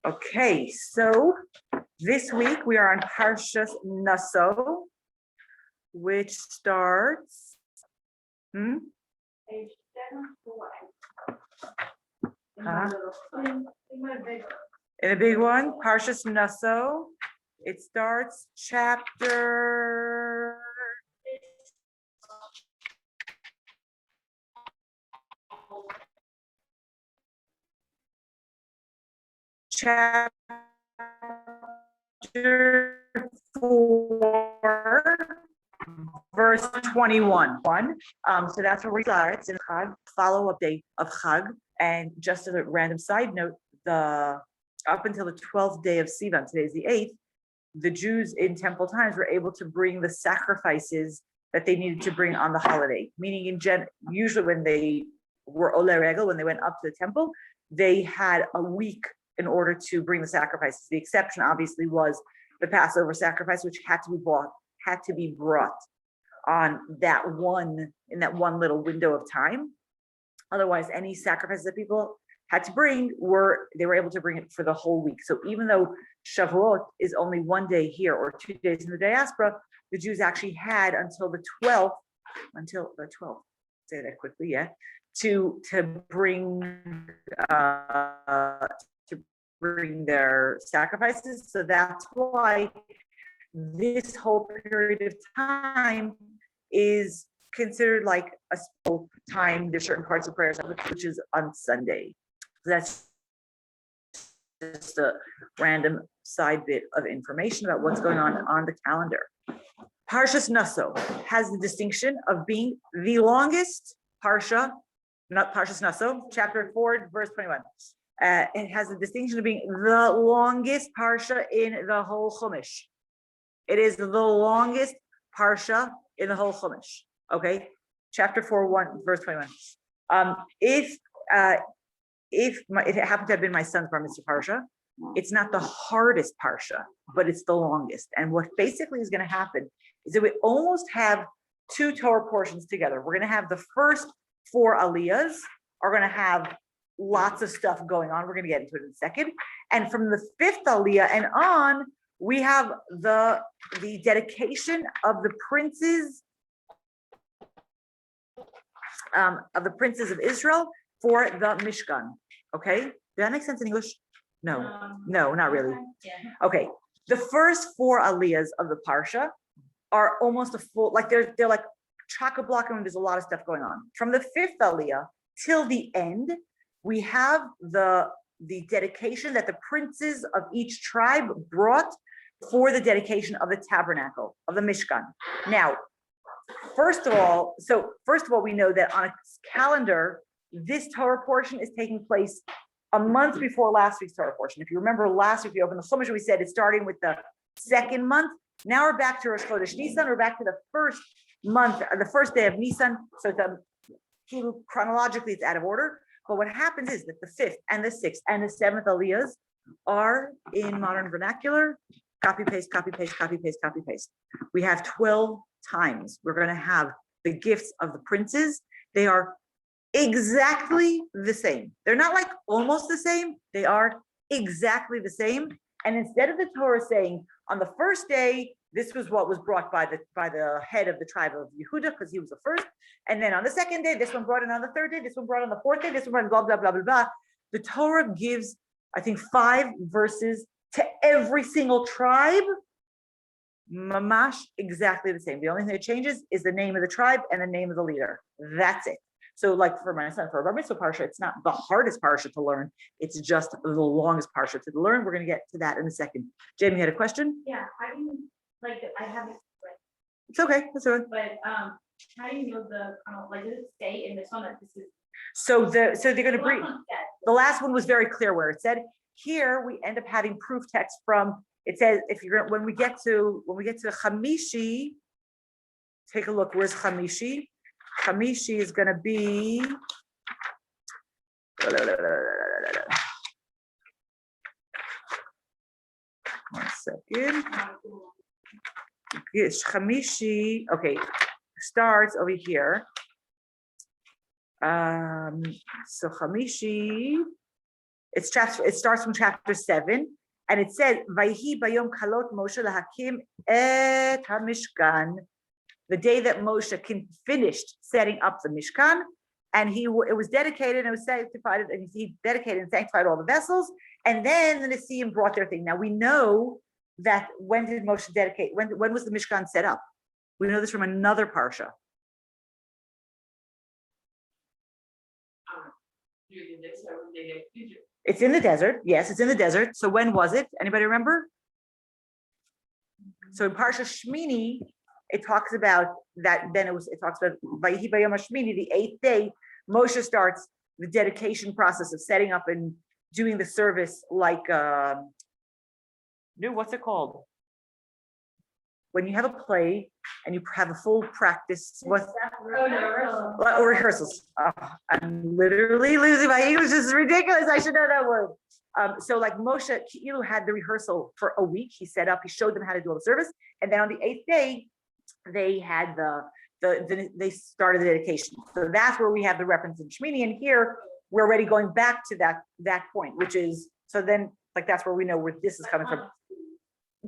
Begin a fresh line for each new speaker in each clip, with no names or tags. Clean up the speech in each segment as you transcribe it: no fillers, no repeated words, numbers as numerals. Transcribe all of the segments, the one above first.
Okay, so this week we are on Parsha Naso, which starts. In a big one, Parsha Naso. It starts chapter 4, verse 21. So that's where we start. It's in Chag, follow-up day of Chag. And just as a random side note, up until the 12th day of Sivan, today is the 8th, the Jews in temple times were able to bring the sacrifices that they needed to bring on the holiday. Meaning, usually when they were Ole Regel, when they went up to the temple, they had a week in order to bring the sacrifices. The exception, obviously, was the Passover sacrifice, which had to be brought on in that one little window of time. Otherwise, any sacrifices that people had to bring they were able to bring it for the whole week. So even though Shavuot is only one day here or 2 days in the diaspora, the Jews actually had until the 12th, say that quickly, yeah, to bring their sacrifices. So that's why this whole period of time is considered like a special time. There's certain parts of prayers, which is on Sunday. So that's just a random side bit of information about what's going on the calendar. Parshas Naso has the distinction of being the longest Parsha, not Parshas Naso, chapter 4, verse 21. It has the distinction of being the longest Parsha in the whole Chumash. It is the longest Parsha in the whole Chumash. Okay, chapter 4, 1, verse 21. If it happened to have been my son's bar mitzvah Parsha, it's not the hardest Parsha, but it's the longest. And what basically is going to happen is that we almost have 2 Torah portions together. We're going to have the first 4 aliyahs are going to have lots of stuff going on. We're going to get into it in a second. And from the 5th aliyah and on, we have the dedication of the princes of Israel for the Mishkan. Okay, did that make sense in English? No, not really.
Yeah.
Okay, the first 4 aliyahs of the Parsha are almost a full, like they're like chock-a-block, and there's a lot of stuff going on. From the 5th aliyah till the end, we have the dedication that the princes of each tribe brought for the dedication of the tabernacle, of the Mishkan. Now, first of all, we know that on a calendar, this Torah portion is taking place a month before last week's Torah portion. If you remember last week, we opened the Chumash, we said it's starting with the 2nd month. Now we're back to Rosh Chodesh Nisan. We're back to the first month, the first day of Nisan. So chronologically, it's out of order. But what happens is that the 5th and the 6th and the 7th aliyahs are in modern vernacular. Copy, paste, copy, paste, copy, paste, copy, paste. We have 12 times. We're going to have the gifts of the princes. They are exactly the same. They're not like almost the same. They are exactly the same. And instead of the Torah saying on the first day, this was what was brought by the head of the tribe of Yehuda, because he was the first. And then on the 2nd day, this one brought it on the 3rd day, this one brought on the 4th day, this one brought blah, blah, blah, blah. The Torah gives, I think, 5 verses to every single tribe. Mamash, exactly the same. The only thing that changes is the name of the tribe and the name of the leader. That's it. So like for my son, for a bar mitzvah Parsha, it's not the hardest Parsha to learn. It's just the longest Parsha to learn. We're going to get to that in a second. Jamie, you had a question?
Yeah, I haven't.
It's okay. That's all right.
But how do you know does it say in this one that this is?
So they're going to bring. The last one was very clear where it said. Here we end up having proof text from. It says when we get to Chamishi, take a look. Where's Chamishi? Chamishi is going to be. One second. Yes, Chamishi. Okay, starts over here. So Chamishi It starts from chapter 7, and it says, "Vayhi bayom kalot Moshe lahakim et hamishkan." The day that Moshe finished setting up the Mishkan, and it was dedicated and it was sanctified, and he dedicated and sanctified all the vessels, and then the Nesiim brought their thing. Now we know that when did Moshe dedicate? When was the Mishkan set up? We know this from another Parsha. It's in the desert. Yes, it's in the desert. So when was it? Anybody remember? So in Parsha Shmini, it talks about that. Then it talks about Vayihi Bayom Shmini, the 8th day. Moshe starts the dedication process of setting up and doing the service like what's it called? When you have a play and you have a full practice, rehearsals. I'm literally losing my English. This is ridiculous. I should know that word. So like Moshe Ki'ilu had the rehearsal for a week. He showed them how to do all the service. And then on the 8th day, they had they started the dedication. So that's where we have the reference in Shmini. And here we're already going back to that point, which is, so then like that's where we know where this is coming from.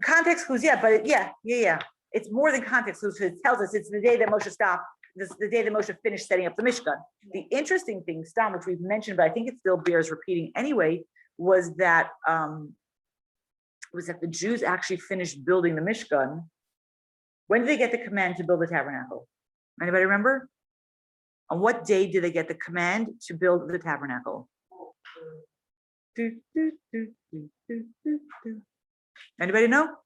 Context clues, yeah, but yeah. It's more than context clues. It tells us it's the day that Moshe stopped. This is the day that Moshe finished setting up the Mishkan. The interesting thing, Stam, which we've mentioned, but I think it still bears repeating anyway, was that the Jews actually finished building the Mishkan. When did they get the command to build the tabernacle? Anybody remember? On what day did they get the command to build the tabernacle? Anybody know?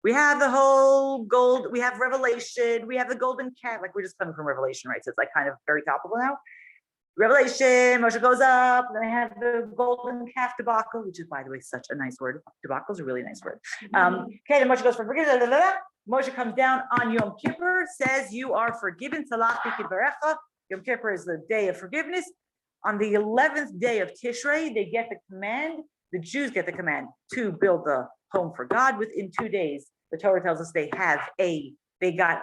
We have the whole gold, we have Revelation, we have the golden calf, like we're just coming from Revelation, right? So it's like kind of very topical now. Revelation, Moshe goes up, then I have the golden calf debacle, which is, by the way, such a nice word. Debacle is a really nice word. Okay, then Moshe goes for forgiveness. Moshe comes down on Yom Kippur, says, "You are forgiven." Yom Kippur is the day of forgiveness. On the 11th day of Tishrei, they get the command, the Jews get the command to build the home for God. Within 2 days, the Torah tells us they got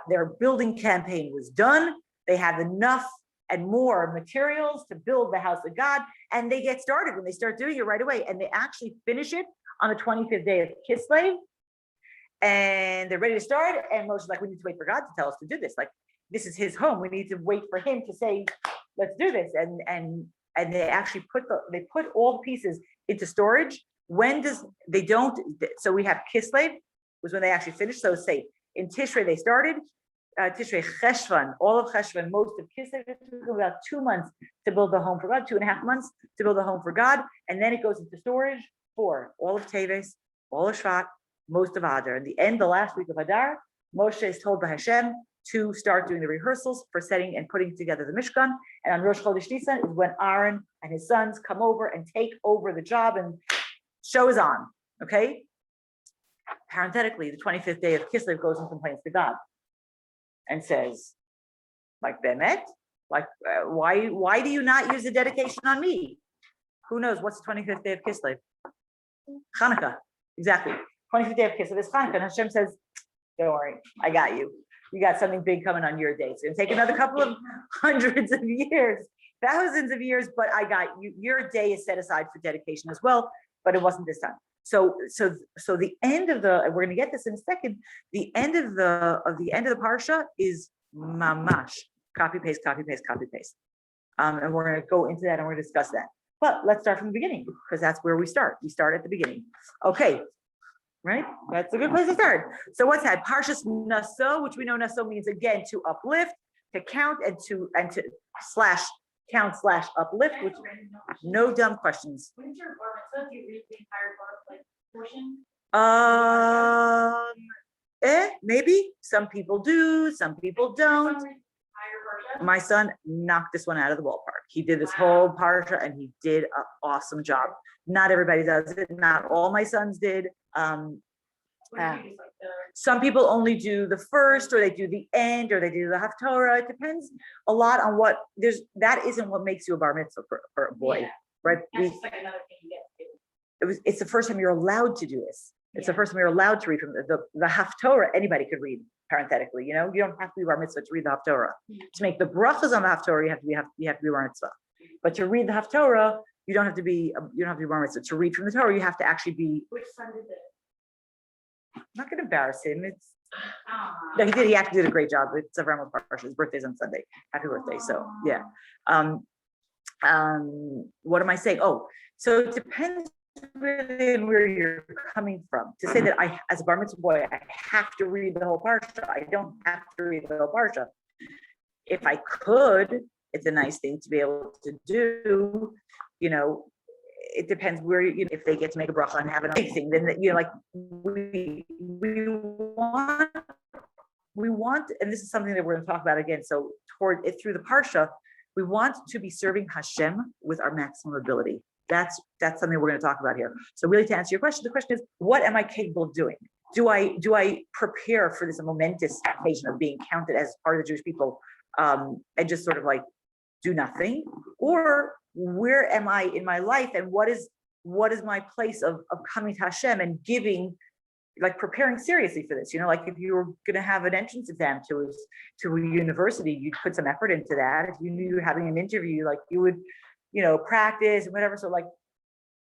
their building campaign was done. They have enough and more materials to build the house of God, and they get started, and they start doing it right away, and they actually finish it on the 25th day of Kislev, and they're ready to start. And Moshe's like, we need to wait for God to tell us to do this. Like, this is his home. We need to wait for him to say, let's do this. And they actually put all the pieces into storage. So we have Kislev was when they actually finished. So say in Tishrei they started. Tishrei Cheshvan, all of Cheshvan, most of Kislev, it took about 2 months to build the home for God, 2.5 months to build the home for God, and then it goes into storage for all of Teves, all of Shvat, most of Adar. In the end, the last week of Adar, Moshe is told by Hashem to start doing the rehearsals for setting and putting together the Mishkan. And on Rosh Chodesh Nisan is when Aaron and his sons come over and take over the job, and show is on. Okay. Parenthetically, the 25th day of Kislev goes and complains to God and says, like, Bemet, like, why do you not use the dedication on me? Who knows what's the 25th day of Kislev? Hanukkah, exactly. 25th day of Kislev is Hanukkah. And Hashem says, don't worry, I got you. You got something big coming on your day. It's going to take another couple of hundreds of years, thousands of years, but I got you. Your day is set aside for dedication as well, but it wasn't this time. So the end of we're going to get this in a second. The end of the parsha is mamash, copy paste, copy paste, copy paste. And we're going to go into that and we're going to discuss that. But let's start from the beginning, because that's where we start. We start at the beginning. Okay. Right? That's a good place to start. So what's that? Parshas Naso, which we know Naso means again to uplift, to count, and to slash count slash uplift, which no dumb questions.
When's your bar mitzvah? Do you read the entire bar portion?
Maybe. Some people do, some people don't. My son knocked this one out of the ballpark. He did this whole parsha and he did an awesome job. Not everybody does it. Not all my sons did. Some people only do the first, or they do the end, or they do the Haftorah. It depends a lot on what that isn't what makes you a bar mitzvah for a boy, right?
That's just like another thing you get to do.
It's the first time you're allowed to do this. It's the first time you're allowed to read from the Haftorah. Anybody could read, parenthetically. You don't have to be bar mitzvah to read the Haftorah. To make the brachas on the Haftorah, you have to be bar mitzvah. But to read the Haftorah, you don't have to be bar mitzvah to read from the Torah. You have to actually be.
Which son did it?
I'm not going to embarrass him. No, he did. He actually did a great job. It's Avraham Parsha. His birthday's on Sunday. Happy birthday. So yeah. What am I saying? Oh, so it depends really on where you're coming from. To say that I, as a bar mitzvah boy, I have to read the whole Parsha. I don't have to read the whole Parsha. If I could, it's a nice thing to be able to do. You know, it depends where if they get to make a bracha and have an thing, then like we want, and this is something that we're going to talk about again. So toward it through the Parsha, we want to be serving Hashem with our maximum ability. That's something we're going to talk about here. So really, to answer your question, the question is, what am I capable of doing? Do I prepare for this momentous occasion of being counted as part of the Jewish people, and just sort of like do nothing? Or where am I in my life, and what is my place of coming to Hashem and giving, like preparing seriously for this? Like if you were going to have an entrance exam to a university, you'd put some effort into that. If you knew you were having an interview, like you would, practice and whatever. So like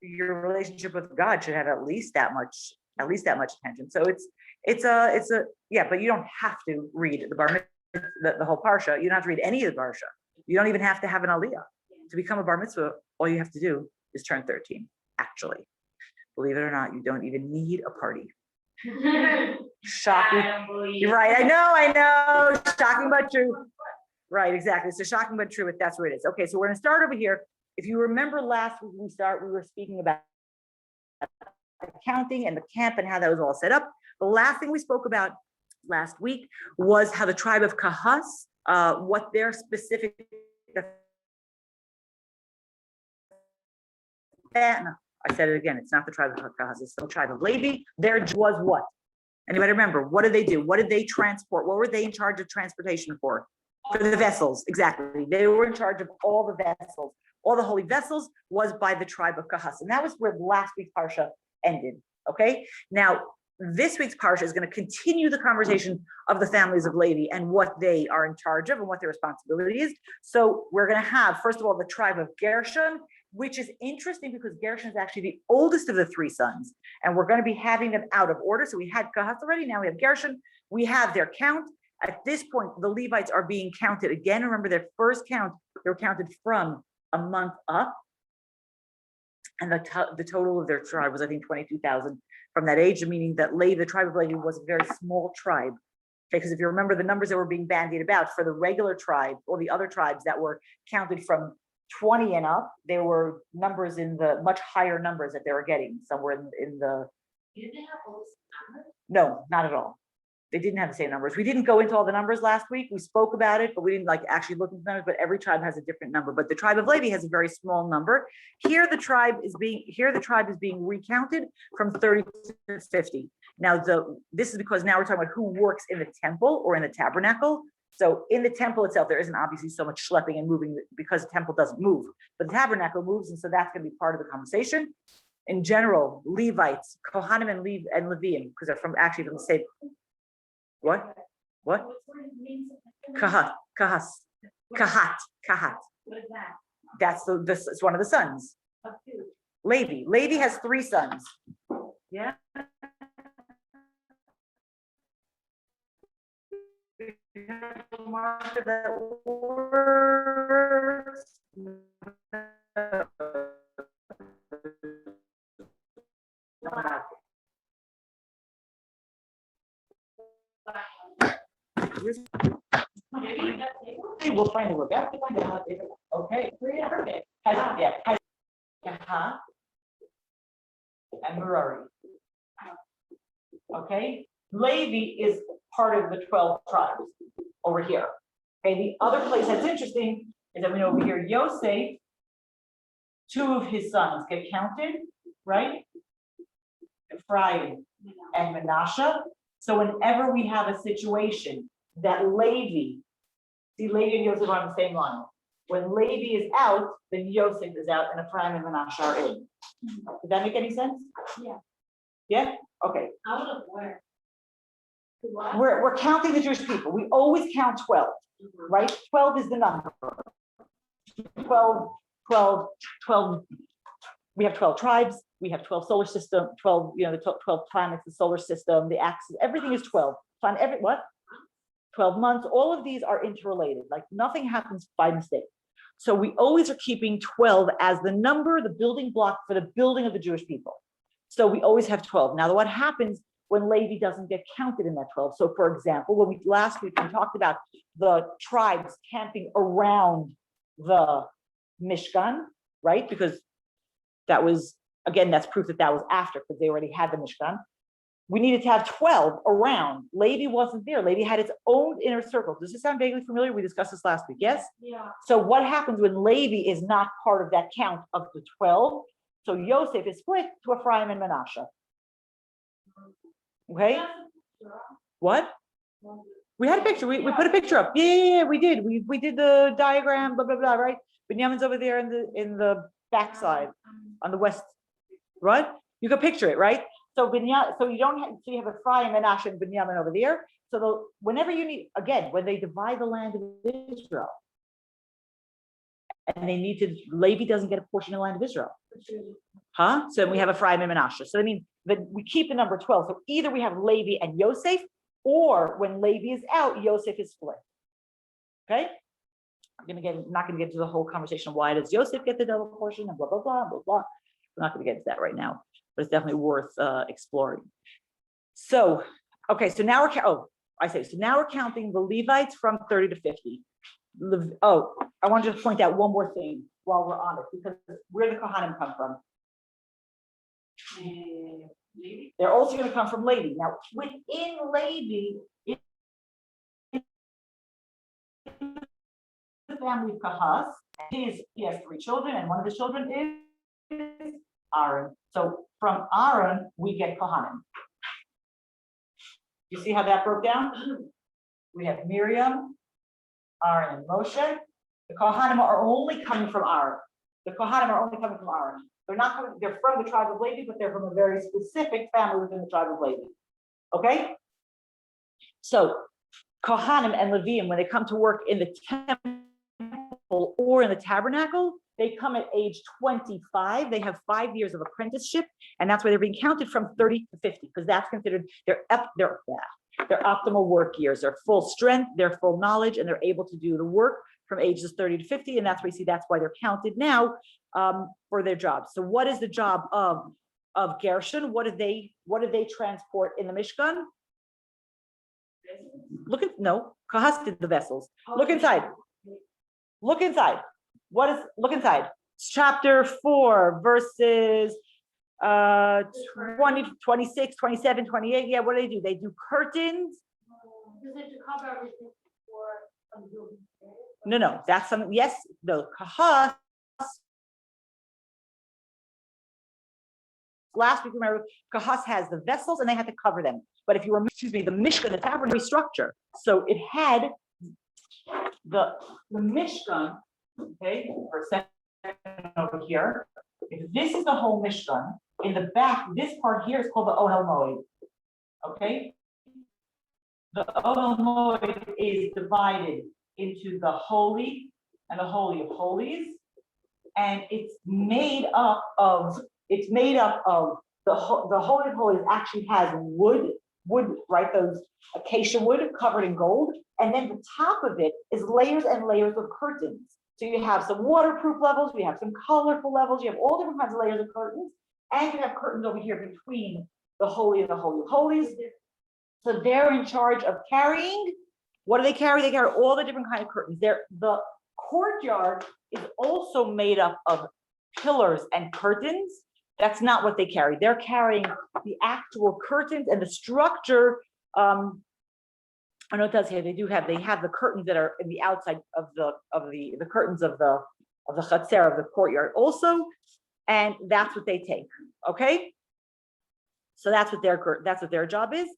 your relationship with God should have at least that much attention. So it's a yeah, but you don't have to read the whole Parsha. You don't have to read any of the Parsha. You don't even have to have an aliyah to become a bar mitzvah. All you have to do is turn 13. Actually, believe it or not, you don't even need a party. Shocking. You're right. I know. Shocking but true. Right, exactly. So shocking but true, but that's where it is. Okay, so we're going to start over here. If you remember last week we were speaking about accounting and the camp and how that was all set up. The last thing we spoke about last week was how the tribe of Kahas, what their specific I said it again, it's not the tribe of Kahas, it's the tribe of Levi. Their was what? Anybody remember? What did they do? What did they transport? What were they in charge of transportation for? For the vessels, exactly. They were in charge of all the vessels. All the holy vessels was by the tribe of Kahas. And that was where last week's Parsha ended, okay? Now, this week's Parsha is going to continue the conversation of the families of Levi and what they are in charge of and what their responsibility is. So we're going to have, first of all, the tribe of Gershon, which is interesting because Gershon is actually the oldest of the three sons. And we're going to be having them out of order. So we had Kahas already, now we have Gershon. We have their count. At this point, the Levites are being counted again. Remember their first count, they were counted from a month up. And the total of their tribe was, I think, 22,000 from that age, meaning that the tribe of Levi was a very small tribe. Okay, because if you remember the numbers that were being bandied about for the regular tribe or the other tribes that were counted from 20 and up, there were numbers in the much higher numbers that they were getting somewhere in the.
You didn't have all this numbers?
No, not at all. They didn't have the same numbers. We didn't go into all the numbers last week. We spoke about it, but we didn't actually look into numbers, but every tribe has a different number. But the tribe of Levi has a very small number. Here the tribe is being recounted from 30 to 50. Now this is because now we're talking about who works in the temple or in the tabernacle. So in the temple itself, there isn't obviously so much schlepping and moving because the temple doesn't move, but the tabernacle moves. And so that's going to be part of the conversation. In general, Levites, Kohanim and Leviim, because they're from the same. What? Kahat. What
is that?
That's it's one of the sons. Levi. Levi has three sons. Yeah. We'll find it. We're back to find out. Okay. And Merari. Okay. Levi is part of the 12 tribes over here. Okay. The other place that's interesting is that we know over here, Yosef, two of his sons get counted, right? Ephraim and Manasseh. So whenever we have a situation that Levi and Yosef are on the same line. When Levi is out, then Yosef is out and Ephraim and Manasseh are in. Does that make any sense?
Yeah.
Yeah? Okay.
Out of where?
We're counting the Jewish people. We always count 12, right? 12 is the number. 12, we have 12 tribes, we have 12 solar system, 12, the 12 planets, the solar system, the axis, everything is 12. 12 months, all of these are interrelated, like nothing happens by mistake. So we always are keeping 12 as the number, the building block for the building of the Jewish people. So we always have 12. Now, what happens when Levi doesn't get counted in that 12? So for example, when last week we talked about the tribes camping around the Mishkan, right? Because that was, again, that's proof that that was after, because they already had the Mishkan. We needed to have 12 around. Levi wasn't there. Levi had its own inner circle. Does this sound vaguely familiar? We discussed this last week, yes?
Yeah.
So what happens when Levi is not part of that count of the 12? So Yosef is split to Ephraim and Manasseh. Okay? What? We had a picture. We put a picture up. Yeah, we did. We did the diagram, blah, blah, blah, right? Binyamin's over there in the backside on the west, right? You can picture it, right? So you have Ephraim, Manasseh, and Binyamin over there. So whenever you need, again, when they divide the land of Israel, and they need to, Levi doesn't get a portion of the land of Israel. Huh? So we have Ephraim and Manasseh. So I mean, that we keep the number 12. So either we have Levi and Yosef, or when Levi is out, Yosef is split. Okay? Not going to get into the whole conversation of why does Yosef get the double portion and blah, blah, blah, blah, blah. We're not going to get into that right now, but it's definitely worth exploring. So, okay, so now now we're counting the Levites from 30 to 50. I want to just point out one more thing while we're on it, because where do the Kohanim come from? They're also going to come from Levi. Now, within Levi, the family of Kahas, he has 3 children, and one of his children is Aaron. So from Aaron, we get Kohanim. You see how that broke down? We have Miriam, Aaron, and Moshe. The Kohanim are only coming from Aaron. They're not coming, they're from the tribe of Levi, but they're from a very specific family within the tribe of Levi. Okay? So Kohanim and Leviim, when they come to work in the temple or in the tabernacle, they come at age 25. They have 5 years of apprenticeship, and that's why they're being counted from 30 to 50, because that's considered their optimal work years. They're full strength, they're full knowledge, and they're able to do the work from ages 30 to 50, and that's why you see that's why they're counted now for their jobs. So what is the job of Gershon? What do they transport in the Mishkan? Kahas did the vessels. Look inside. Look inside. Look inside. Chapter 4, verses 20, 26, 27, 28. Yeah, what do? They do curtains.
Is it to cover everything for a building?
No, that's something. Yes, the Kahas. Last week, remember, Kahas has the vessels and they had to cover them. But if you remember, the Mishkan, the tabernacle structure. So it had the Mishkan, okay, for a second over here. If this is the whole Mishkan, in the back, this part here is called the Ohel Moed. Okay? The Ohel Moed is divided into the Holy and the Holy of Holies. And it's made up of the Holy of Holies actually has wood, right? Those acacia wood covered in gold. And then the top of it is layers and layers of curtains. So you have some waterproof levels, you have some colorful levels, you have all different kinds of layers of curtains, and you have curtains over here between the Holy and the Holy of Holies. So they're in charge of carrying. What do they carry? They carry all the different kinds of curtains. The courtyard is also made up of pillars and curtains. That's not what they carry. They're carrying the actual curtains and the structure. I know it does here. They have the curtains that are in the outside of the curtains of the chatzer of the courtyard also, and that's what they take. Okay, so that's what their job is.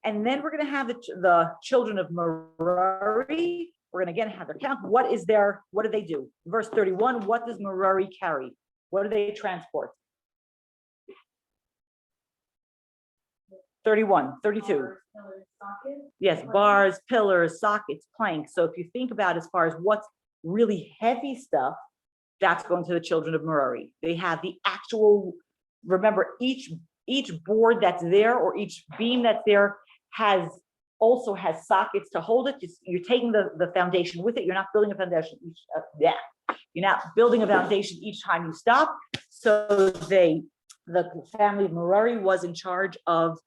And then we're going to have the children of Merari. We're going to again have their count. What do they do? Verse 31. What does Merari carry? What do they transport? 31, 32. Yes, bars, pillars, sockets, planks. So if you think about as far as what's really heavy stuff, that's going to the children of Merari. They have the actual, remember, each board that's there or each beam that's there also has sockets to hold it. You're taking the foundation with it. You're not building a foundation you're not building a foundation each time you stop. So the family of Merari was in charge of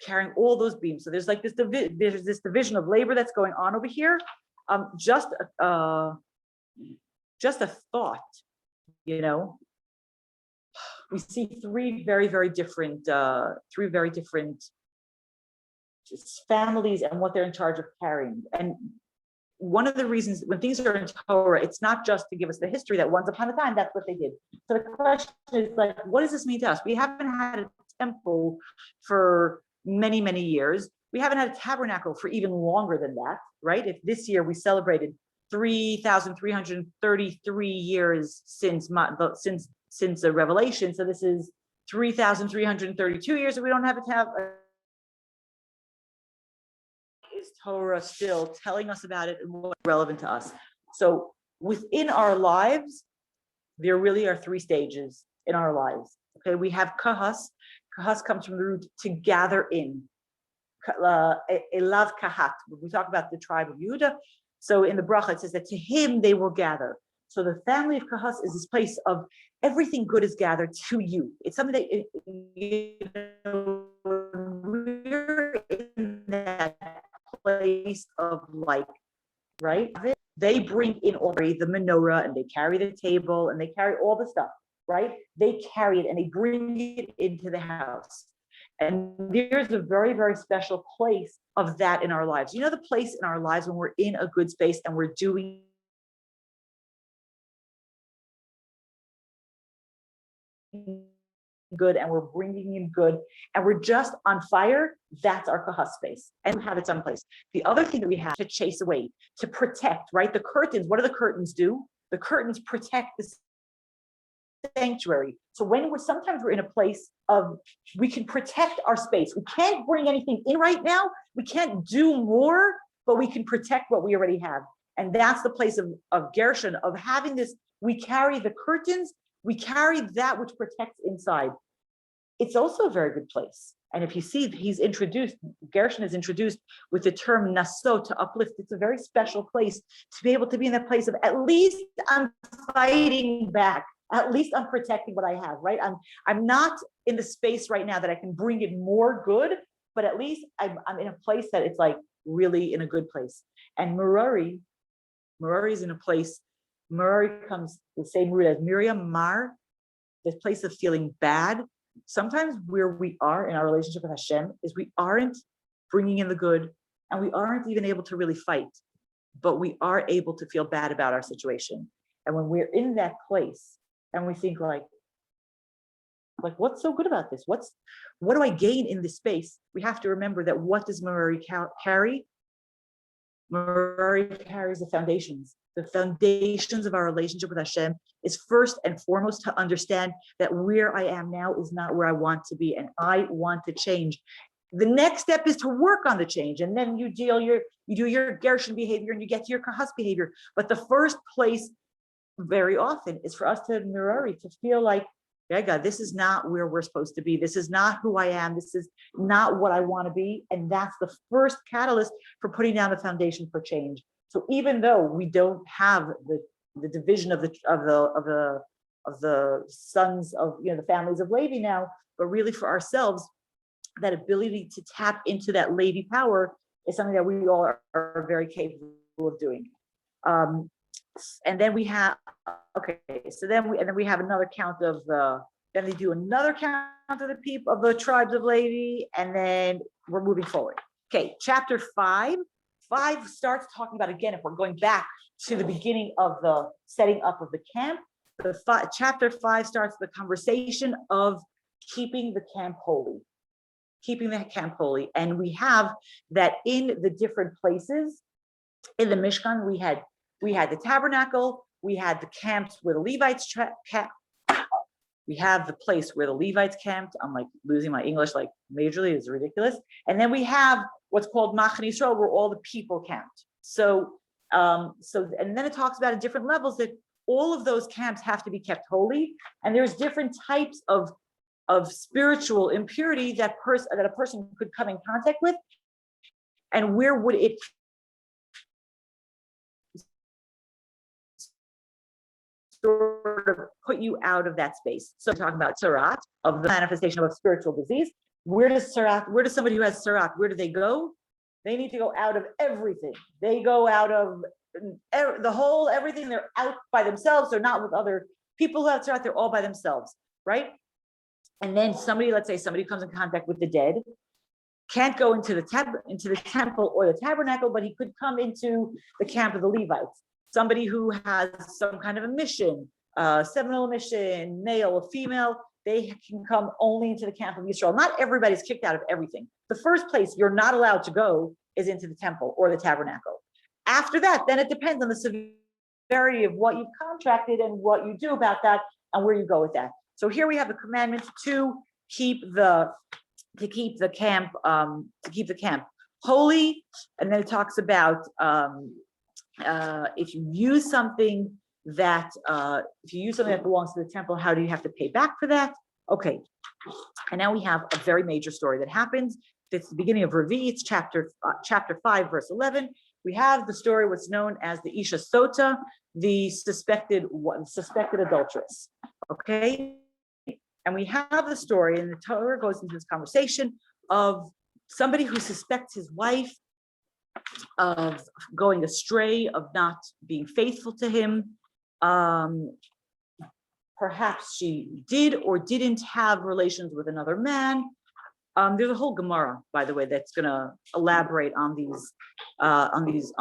carrying all those beams. So there's like this division of labor that's going on over here. Just a thought, we see three very different families and what they're in charge of carrying. And one of the reasons when things are in Torah, it's not just to give us the history that once upon a time, that's what they did. So the question is like, what does this mean to us? We haven't had a temple for many years. We haven't had a tabernacle for even longer than that, right? If this year we celebrated 3,333 years since the revelation, so this is 3,332 years that we don't have a tabernacle. Is Torah still telling us about it and what's relevant to us? So within our lives, there really are three stages in our lives. Okay, we have kahas. Kahas comes from the root to gather in. Elav kahat. We talk about the tribe of Judah. So in the bracha, it says that to him they will gather. So the family of kahas is this place of everything good is gathered to you. It's something that we're in that place of like, right? They bring in already the menorah and they carry the table and they carry all the stuff, right? They carry it and they bring it into the house. And there's a very special place of that in our lives. The place in our lives when we're in a good space and we're doing good and we're bringing in good and we're just on fire, that's our kahas space and we have it someplace. The other thing that we have to chase away, to protect, right? The curtains, what do the curtains do? The curtains protect the sanctuary. So sometimes we're in a place of, we can protect our space. We can't bring anything in right now. We can't do more, but we can protect what we already have. And that's the place of Gershon, of having this, we carry the curtains, we carry that which protects inside. It's also a very good place. And if you see, Gershon is introduced with the term Naso, to uplift. It's a very special place to be able to be in that place of, at least I'm fighting back. At least I'm protecting what I have, right? I'm not in the space right now that I can bring in more good, but at least I'm in a place that it's like really in a good place. And Merari is in a place, Merari comes the same root as Miriam, Mar, this place of feeling bad. Sometimes where we are in our relationship with Hashem is we aren't bringing in the good and we aren't even able to really fight, but we are able to feel bad about our situation. And when we're in that place, and we think like, what's so good about this? What do I gain in this space? We have to remember that what does Merari carry? Merari carries the foundations. The foundations of our relationship with Hashem is first and foremost to understand that where I am now is not where I want to be, and I want to change. The next step is to work on the change, and then you do your Gershon behavior and you get to your kahas behavior. But the first place very often is for us to Merari, to feel like, yeah, God, this is not where we're supposed to be. This is not who I am. This is not what I want to be. And that's the first catalyst for putting down the foundation for change. So even though we don't have the division of the sons of the families of Levi now, but really for ourselves, that ability to tap into that Levi power is something that we all are very capable of doing. And then we have, then we have another count of then they do another count of the people of the tribes of Levi, and then we're moving forward. Okay, chapter 5 starts talking about, again, if we're going back to the beginning of the setting up of the camp, chapter 5 starts the conversation of keeping the camp holy. And we have that in the different places in the Mishkan. We had the tabernacle, we had the camps where the Levites camped. We have the place where the Levites camped. I'm like losing my English like majorly, it's ridiculous. And then we have what's called Machane Yisrael, where all the people camped. So and then it talks about at different levels that all of those camps have to be kept holy, and there's different types of spiritual impurity that a person could come in contact with, and where would it sort of put you out of that space. So we're talking about sarat, of the manifestation of a spiritual disease. Where does somebody who has sarat, where do they go? They need to go out of everything. They go out of everything. They're out by themselves. They're not with other people who have sarat. They're all by themselves, right? And then let's say somebody comes in contact with the dead, can't go into the temple or the tabernacle, but he could come into the camp of the Levites. Somebody who has some kind of a mission, seminal mission, male or female, they can come only into the camp of Israel. Not everybody's kicked out of everything. The first place you're not allowed to go is into the temple or the tabernacle. After that, then it depends on the severity of what you've contracted and what you do about that and where you go with that. So here we have the commandment to keep the camp holy, and then it talks about if you use something that belongs to the temple, how do you have to pay back for that? Okay, and now we have a very major story that happens. It's the beginning of Revi. It's chapter 5, verse 11. We have the story what's known as the Isha Sota, the suspected adulteress. Okay, and we have the story, and the Torah goes into this conversation of somebody who suspects his wife of going astray, of not being faithful to him. Perhaps she did or didn't have relations with another man. There's a whole Gemara, by the way, that's going to elaborate on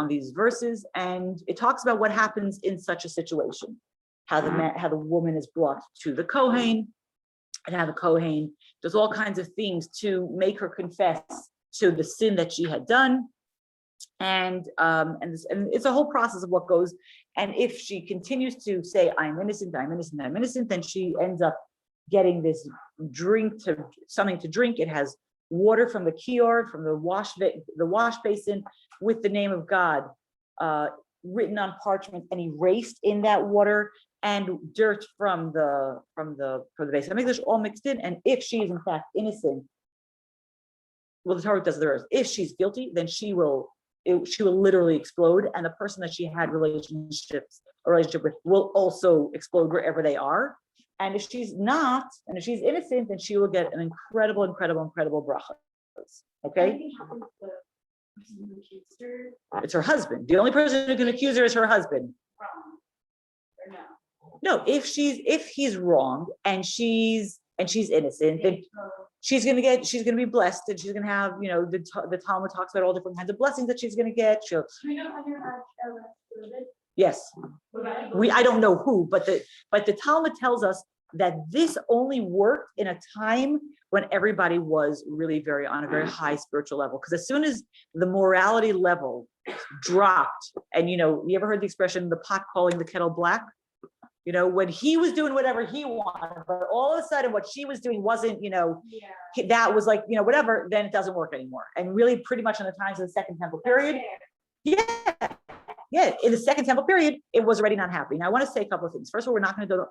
these verses, and it talks about what happens in such a situation, how the woman is brought to the Kohen, and how the Kohen does all kinds of things to make her confess to the sin that she had done. And it's a whole process of what goes. And if she continues to say, I'm innocent, then she ends up getting this something to drink. It has water from the kior, from the wash basin, with the name of God written on parchment and erased in that water, and dirt from the base of English all mixed in. And if she is in fact innocent, well, the Torah does the rest. If she's guilty, then she will literally explode, and the person that she had a relationship with will also explode wherever they are. And if she's not, and if she's innocent, then she will get an incredible bracha. Okay? It's her husband. The only person who can accuse her is her husband. No, if he's wrong and she's innocent, then she's gonna be blessed, and she's gonna have, the Talmud talks about all different kinds of blessings that she's gonna get. Yes, I don't know who, but the Talmud tells us that this only worked in a time when everybody was really on a very high spiritual level. Because as soon as the morality level dropped, and you ever heard the expression, the pot calling the kettle black? When he was doing whatever he wanted, but all of a sudden what she was doing wasn't, that was like, whatever, then it doesn't work anymore. And really pretty much in the times of the Second Temple period, in the Second Temple period, it was already not happening. Now I want to say a couple of things. First of all, we're not going to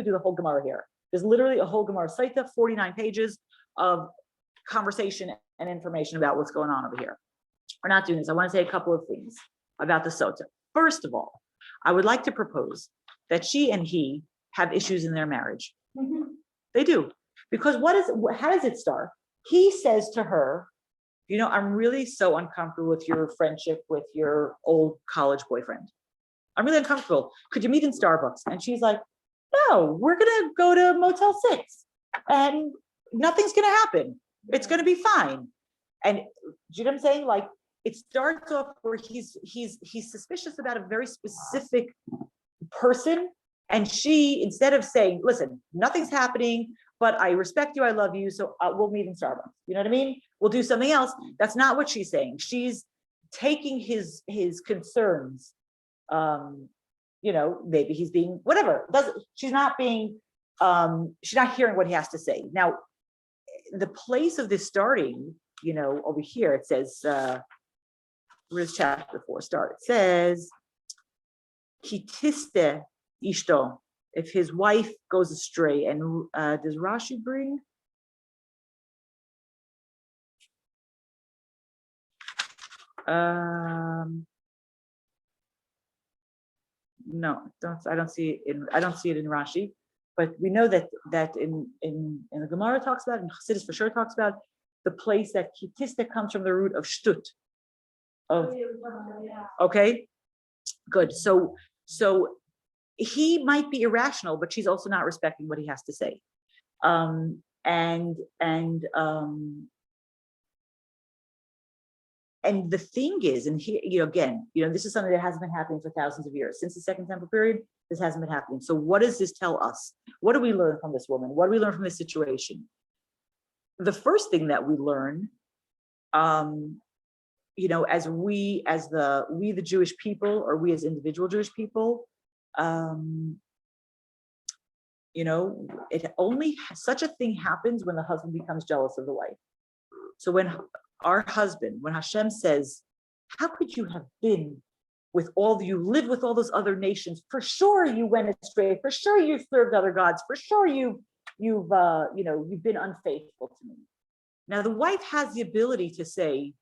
do the whole Gemara here. There's literally a whole Gemara Saita, 49 pages of conversation and information about what's going on over here. We're not doing this. I want to say a couple of things about the Sota. First of all, I would like to propose that she and he have issues in their marriage. Mm-hmm. They do. Because how does it start? He says to her, I'm really so uncomfortable with your friendship with your old college boyfriend. I'm really uncomfortable. Could you meet in Starbucks? And she's like, no, we're going to go to Motel 6 and nothing's going to happen. It's going to be fine. And do you know what I'm saying? Like, it starts off where he's suspicious about a very specific person, and she, instead of saying, listen, nothing's happening, but I respect you, I love you, so we'll meet in Starbucks. You know what I mean? We'll do something else. That's not what she's saying. She's taking his concerns. Maybe he's being whatever. She's not hearing what he has to say. Now, the place of this starting, over here, it says, where's chapter 4 start? It says, Kitiste ishto, if his wife goes astray. And does Rashi bring? No, I don't see it in Rashi, but we know that in the Gemara talks about, and Chassidus for sure talks about, the place that kitista comes from the root of shtut. Okay, good. So he might be irrational, but she's also not respecting what he has to say. And the thing is, and here, again, this is something that hasn't been happening for thousands of years. Since the Second Temple period, this hasn't been happening. So what does this tell us? What do we learn from this woman? What do we learn from this situation? The first thing that we learn, as the Jewish people, or we as individual Jewish people, such a thing happens when the husband becomes jealous of the wife. So when Hashem says, how could you have been you lived with all those other nations? For sure you went astray. For sure you served other gods. For sure you've been unfaithful to me. Now the wife has the ability to say,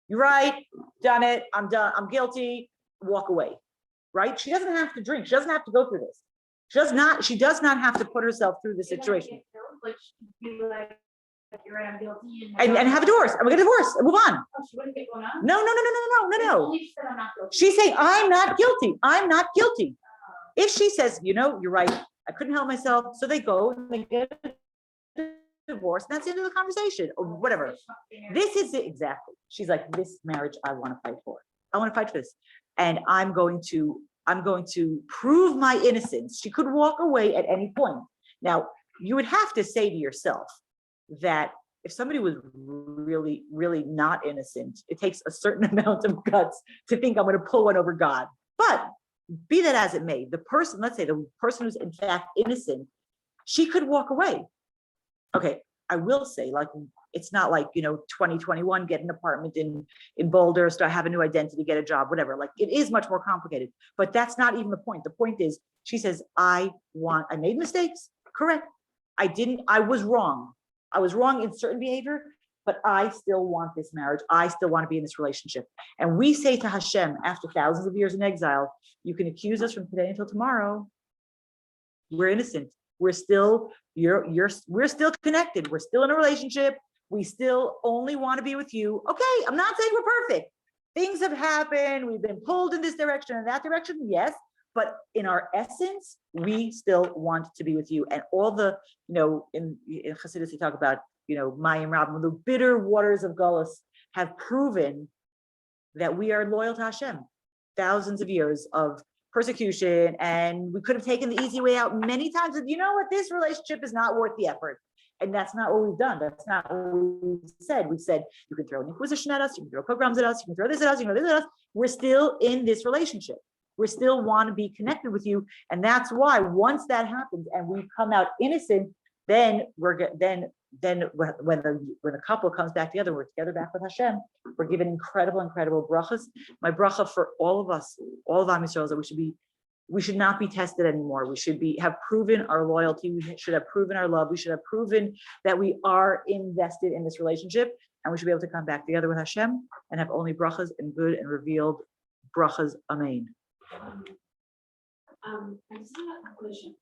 you're right, done it, I'm done, I'm guilty, walk away, right? She doesn't have to drink. She doesn't have to go through this. She does not have to put herself through this situation. And have a divorce. I'm gonna get a divorce and move on.
Oh, she wouldn't get one on?
No.
Only she said, I'm not guilty.
She's saying, I'm not guilty. I'm not guilty. If she says, you're right, I couldn't help myself, so they go and they get a divorce, and that's the end of the conversation, or whatever. This is it exactly. She's like, this marriage I want to fight for. I want to fight for this. And I'm going to prove my innocence. She could walk away at any point. Now, you would have to say to yourself that if somebody was really, really not innocent, it takes a certain amount of guts to think I'm going to pull one over God. But be that as it may, let's say the person who's in fact innocent, she could walk away. Okay, I will say, it's not like, 2021, get an apartment in Boulder, start have a new identity, get a job, whatever. It is much more complicated, but that's not even the point. The point is, she says, I made mistakes, correct. I was wrong. I was wrong in certain behavior, but I still want this marriage. I still want to be in this relationship. And we say to Hashem, after thousands of years in exile, you can accuse us from today until tomorrow. We're innocent. We're still, we're still connected. We're still in a relationship. We still only want to be with you. Okay, I'm not saying we're perfect. Things have happened. We've been pulled in this direction and that direction. Yes. But in our essence, we still want to be with you. And all the, in Chassidus, we talk about, Mayim Rabim, the bitter waters of Golus have proven that we are loyal to Hashem. Thousands of years of persecution, and we could have taken the easy way out many times. And you know what? This relationship is not worth the effort. And that's not what we've done. That's not what we've said. We've said, you can throw an inquisition at us, you can throw pogroms at us, you can throw this at us, you can throw this at us. We're still in this relationship. We still want to be connected with you. And that's why once that happens and we come out innocent, then when the couple comes back together, we're together back with Hashem. We're given incredible brachas. My bracha for all of us, all of Am Yisrael, is that we should not be tested anymore. We should have proven our loyalty. We should have proven our love. We should have proven that we are invested in this relationship, and we should be able to come back together with Hashem and have only brachas and good and revealed brachas. Amen.
I just have a question.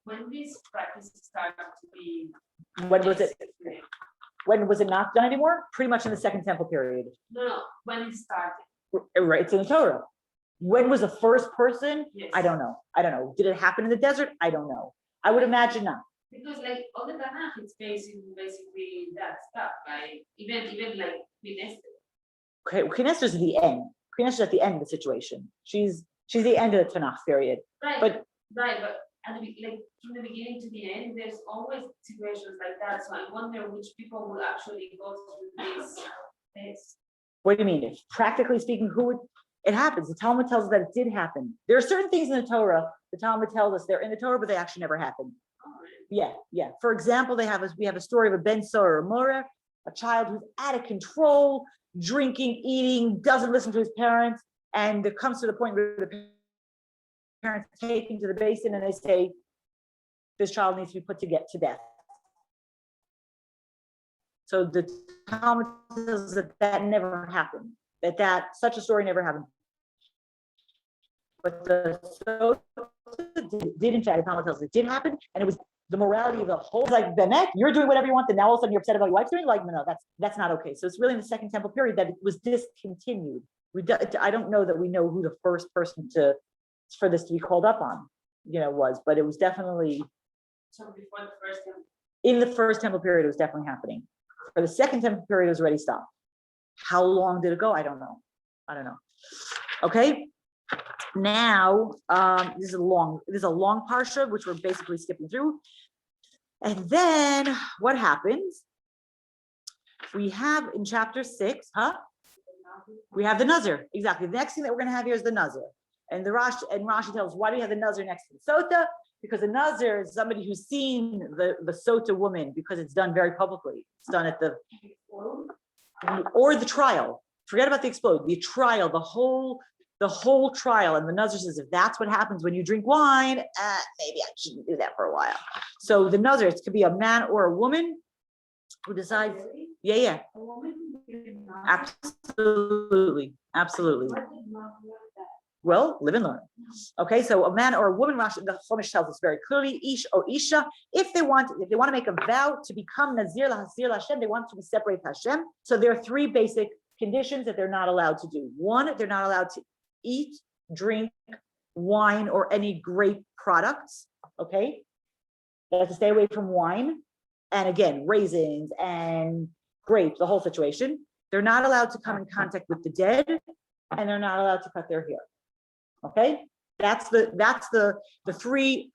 When this practice started to be?
When was it? When was it not done anymore? Pretty much in the Second Temple period.
No, when it started.
Right, it's in the Torah. When was the first person?
Yes.
I don't know. Did it happen in the desert? I don't know. I would imagine not.
Because all the Tanakh, it's basically that stuff, right? Even like with Esther.
Okay, Queen Esther's at the end. Queen Esther's at the end of the situation. She's the end of the Tanakh period.
Right.
But
at the, from the beginning to the end, there's always situations like that. So I wonder which people will actually go through this.
What do you mean? Practically speaking, it happens. The Talmud tells us that it did happen. There are certain things in the Torah, the Talmud tells us they're in the Torah, but they actually never happened.
Oh, really?
Yeah. For example, we have a story of a Ben Sor or Moreh, a child who's out of control, drinking, eating, doesn't listen to his parents, and it comes to the point where the parents take him to the basin and they say, this child needs to be put to death. So the Talmud says that never happened, that such a story never happened. But the Sota did in fact, the Talmud tells us it did happen, and it was the morality of the whole, like, Benet, you're doing whatever you want, and now all of a sudden you're upset about your wife's doing, like, no, that's not okay. So it's really in the Second Temple period that it was discontinued. I don't know that we know who the first person for this to be called up on, was, but it was definitely.
So before the first temple.
In the First Temple period, it was definitely happening. For the Second Temple period, it was already stopped. How long did it go? I don't know. Okay. Now, this is a long parsha, which we're basically skipping through. And then what happens? We have in chapter 6, we have the Nazir. Exactly. The next thing that we're going to have here is the Nazir. And Rashi tells us, why do you have the Nazir next to the Sota? Because the Nazir is somebody who's seen the Sota woman, because it's done very publicly. It's done at or the trial. Forget about the explode. The trial, the whole trial. And the Nazir says, if that's what happens when you drink wine, maybe I shouldn't do that for a while. So the Nazir, it could be a man or a woman who decides. Yeah.
A woman?
Absolutely. Well, live and learn. Okay, so a man or a woman, the Chumash tells us very clearly, Ish or Isha, if they want to make a vow to become Nazir Hashem, they want to be separated from Hashem. So there are 3 basic conditions that they're not allowed to do. 1, they're not allowed to eat, drink, wine, or any grape products. Okay, they have to stay away from wine, and again, raisins and grapes, the whole situation. They're not allowed to come in contact with the dead, and they're not allowed to cut their hair. Okay, that's the three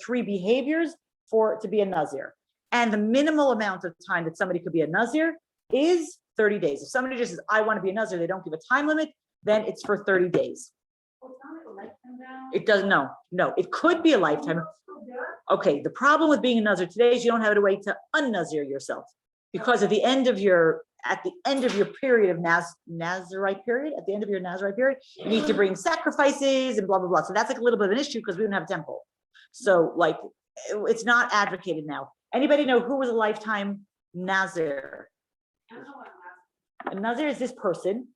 behaviors to be a Nazir. And the minimal amount of time that somebody could be a Nazir is 30 days. If somebody just says, I want to be a Nazir, they don't give a time limit, then it's for 30 days. It doesn't, no, it could be a lifetime. Okay, the problem with being a Nazir today is you don't have a way to un-Nazir yourself, because at the end of your period of Nazirite period, you need to bring sacrifices and blah, blah, blah. So that's like a little bit of an issue because we don't have a temple. So like, it's not advocated now. Anybody know who was a lifetime Nazir? A Nazir is this person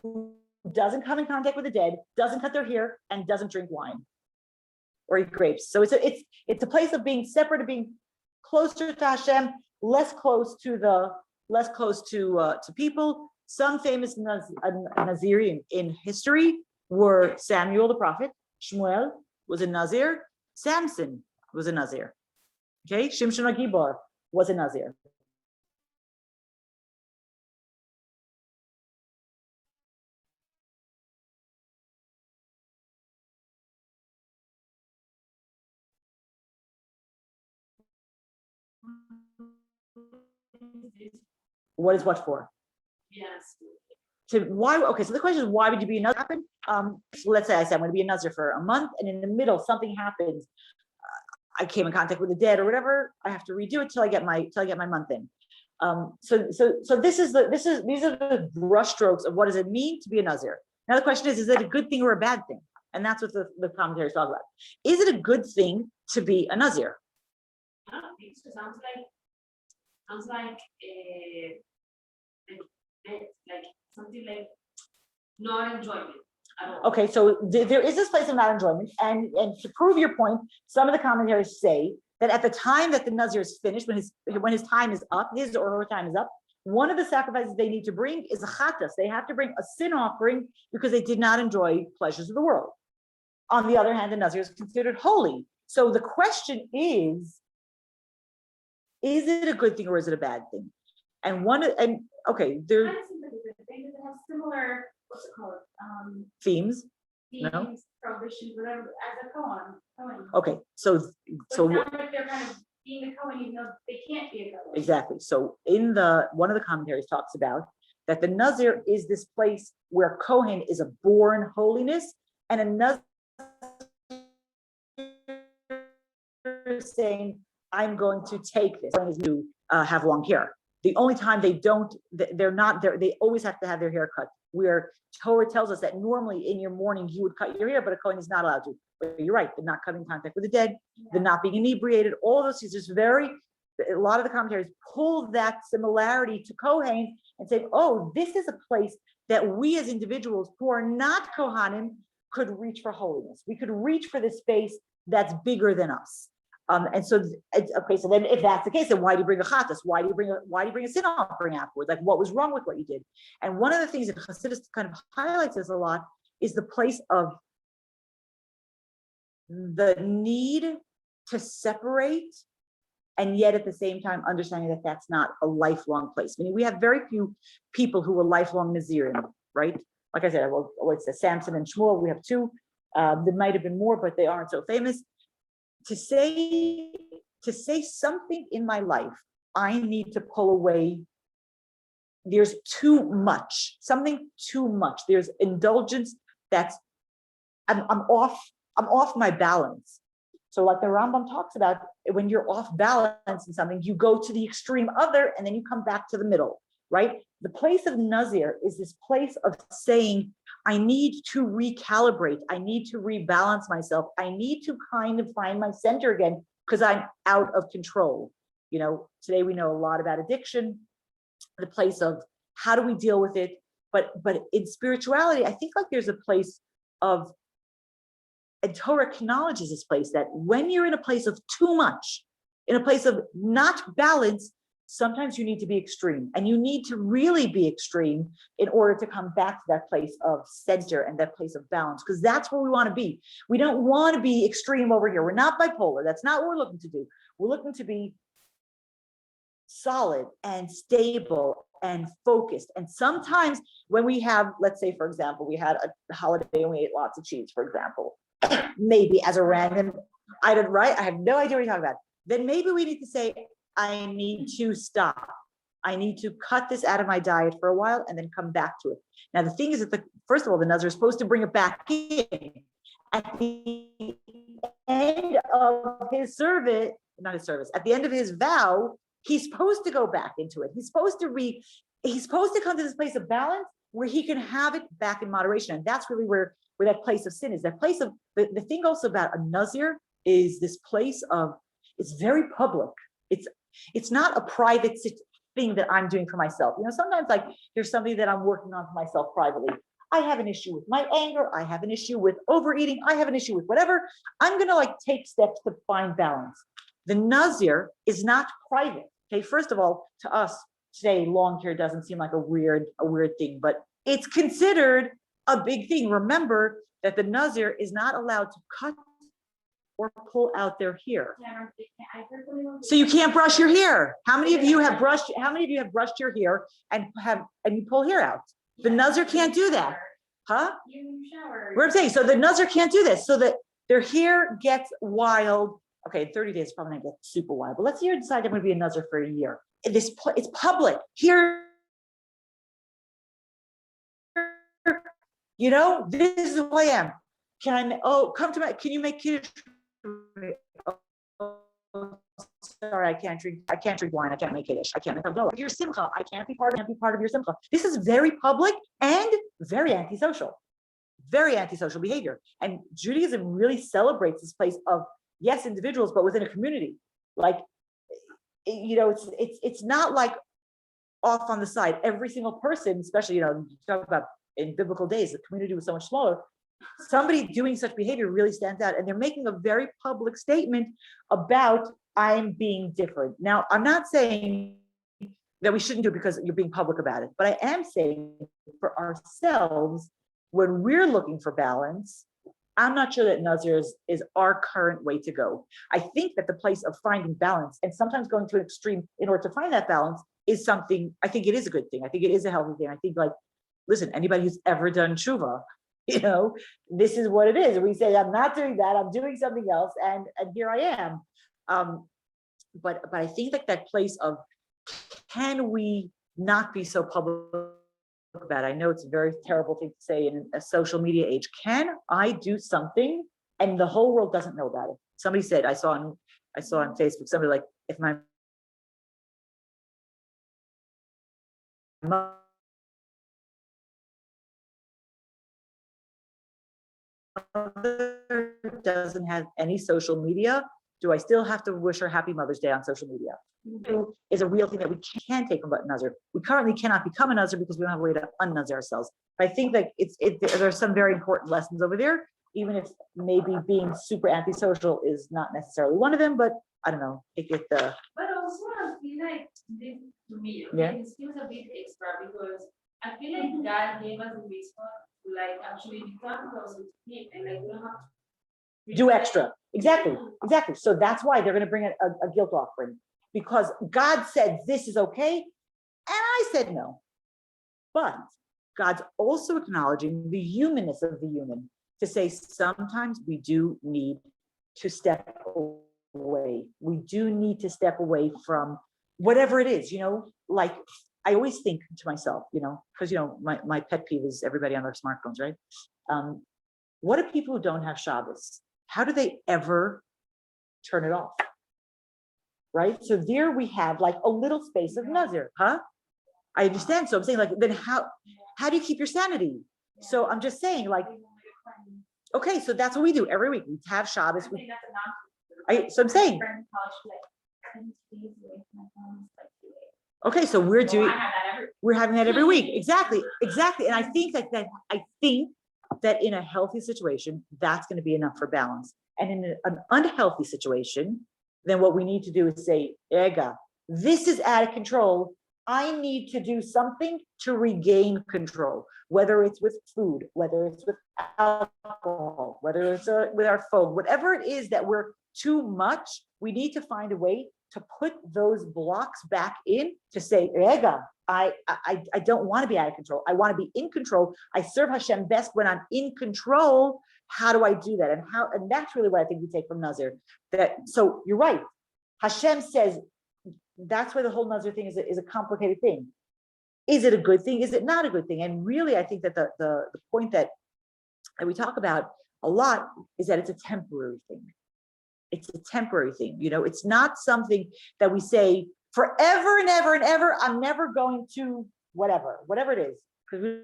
who doesn't come in contact with the dead, doesn't cut their hair, and doesn't drink wine or eat grapes. So it's a place of being separate, of being closer to Hashem, less close to people. Some famous Nazir in history were Samuel the prophet, Shmuel was a Nazir, Samson was a Nazir. Okay, Shimshon HaGibor was a Nazir. What is what for?
Yes.
Why? Okay, so the question is, why would you be a Nazir? So let's say I said I'm going to be a Nazir for a month, and in the middle something happens. I came in contact with the dead or whatever. I have to redo it till I get my month in. So these are the brushstrokes of what does it mean to be a Nazir. Now the question is it a good thing or a bad thing? And that's what the commentaries talk about. Is it a good thing to be a Nazir?
I don't think so. Sounds like something like not enjoyment at all.
Okay, so there is this place of not enjoyment, and to prove your point, some of the commentaries say that at the time that the Nazir is finished, when his time is up, his or her time is up, one of the sacrifices they need to bring is a chatas. They have to bring a sin offering because they did not enjoy pleasures of the world. On the other hand, the Nazir is considered holy. So the question is it a good thing or is it a bad thing? And okay, there
Kind of seems like a good thing because it has similar, what's it called?
themes.
Themes,
No?
prohibitions, whatever, as a kohen.
Okay, so
So it's not like they're kind of being a kohen, even though they can't be a kohen.
exactly. So one of the commentaries talks about that the Nazir is this place where Kohen is a born holiness, and a Nazir is saying, I'm going to take this to have long hair. The only time they always have to have their hair cut. Where Torah tells us that normally in your morning you would cut your hair, but a Kohen is not allowed to. you're right, the not coming in contact with the dead, the not being inebriated, all those things. Just a lot of the commentaries pull that similarity to Kohen and say, oh, this is a place that we as individuals who are not Kohanim could reach for holiness. We could reach for this space that's bigger than us. And so, okay, so then if that's the case, then why do you bring a chatas? Why do you bring a sin offering afterwards? Like, what was wrong with what you did? And one of the things that Hasidus kind of highlights this a lot is the place of the need to separate, and yet at the same time understanding that that's not a lifelong place. Meaning we have very few people who are lifelong Nazirim, right? Like I said, well, it's Samson and Shmuel. We have two. There might have been more, but they aren't so famous. To say something in my life, I need to pull away. There's too much, something too much. There's indulgence that's I'm off my balance. So like the Rambam talks about, when you're off balance in something, you go to the extreme other and then you come back to the middle, right? The place of Nazir is this place of saying, I need to recalibrate. I need to rebalance myself. I need to kind of find my center again because I'm out of control. You know, today we know a lot about addiction, the place of how do we deal with it? But in spirituality, I think like there's a place of, and Torah acknowledges this place, that when you're in a place of too much, in a place of not balance, sometimes you need to be extreme, and you need to really be extreme in order to come back to that place of center and that place of balance, because that's where we want to be. We don't want to be extreme over here. We're not bipolar. That's not what we're looking to do. We're looking to be solid and stable and focused. And sometimes when we have, let's say, for example, we had a holiday and we ate lots of cheese, for example, maybe as a random item, right? I have no idea what you're talking about. Then maybe we need to say, I need to stop. I need to cut this out of my diet for a while and then come back to it. Now, the thing is that first of all, the Nazir is supposed to bring it back in. At the end of his service, not his service, at the end of his vow, he's supposed to go back into it. He's supposed to come to this place of balance where he can have it back in moderation. And that's really where that place of sin is. That place of, the thing also about a Nazir is this place of, it's very public. It's not a private thing that I'm doing for myself. You know, sometimes like there's something that I'm working on for myself privately. I have an issue with my anger. I have an issue with overeating. I have an issue with whatever. I'm going to like take steps to find balance. The Nazir is not private. Okay, first of all, to us today, long hair doesn't seem like a weird thing, but it's considered a big thing. Remember that the Nazir is not allowed to cut or pull out their hair. So you can't brush your hair. How many of you have brushed your hair and you pull hair out? The Nazir can't do that. Huh? We're saying, so the Nazir can't do this, so that their hair gets wild. Okay, 30 days probably not get super wild, but let's say you decide I'm going to be a Nazir for a year. It's public. Here, you know, this is who I am. Can you make kiddush? Oh, sorry, I can't drink wine. I can't make kiddush. I can't make Havdalah. Your simcha, I can't be part of your simcha. This is very public and very antisocial behavior. And Judaism really celebrates this place of, yes, individuals, but within a community. Like, you know, it's not like off on the side. Every single person, especially, you know, you talk about in biblical days, the community was so much smaller. Somebody doing such behavior really stands out, and they're making a very public statement about, I'm being different. Now, I'm not saying that we shouldn't do it because you're being public about it, but I am saying for ourselves, when we're looking for balance, I'm not sure that Nazir is our current way to go. I think that the place of finding balance and sometimes going to an extreme in order to find that balance is something, I think it is a good thing. I think it is a healthy thing. I think, like, listen, anybody who's ever done tshuva, you know, this is what it is. We say, I'm not doing that, I'm doing something else, and here I am. But I think that place of, can we not be so public about it? I know it's a very terrible thing to say in a social media age. Can I do something and the whole world doesn't know about it? Somebody said, I saw on Facebook, somebody like, if my doesn't have any social media, do I still have to wish her happy Mother's Day on social media? Is a real thing that we can take from a Nazir. We currently cannot become a Nazir because we don't have a way to un-Nazir ourselves. But I think that there's some very important lessons over there, even if maybe being super antisocial is not necessarily one of them, but I don't know, it get the.
But also I feel like this to me,
Yeah.
it feels a bit extra because I feel like God gave us a reason to like actually become close with Him and like we don't have to
Do extra. Exactly. So that's why they're going to bring a guilt offering, because God said this is okay, and I said no. But God's also acknowledging the humanness of the human to say sometimes we do need to step away. We do need to step away from whatever it is, like I always think to myself, because my pet peeve is everybody on their smartphones, right? What do people who don't have Shabbos? How do they ever turn it off? Right? So there we have like a little space of Nazir, huh? I understand. So I'm saying, like, then how do you keep your sanity? So I'm just saying, like, okay, so that's what we do every week. We have Shabbos. So I'm saying, okay, so we're having that every week. Exactly. And I think that in a healthy situation, that's going to be enough for balance. And in an unhealthy situation, then what we need to do is say, Ega, this is out of control. I need to do something to regain control, whether it's with food, whether it's with alcohol, whether it's with our phone, whatever it is that we're too much, we need to find a way to put those blocks back in to say, Ega, I don't want to be out of control. I want to be in control. I serve Hashem best when I'm in control. How do I do that? And that's really what I think we take from Nazir. So you're right. Hashem says, that's why the whole Nazir thing is a complicated thing. Is it a good thing? Is it not a good thing? And really, I think that the point that we talk about a lot is that it's a temporary thing. It's a temporary thing. It's not something that we say forever and ever and ever, I'm never going to whatever it is. Because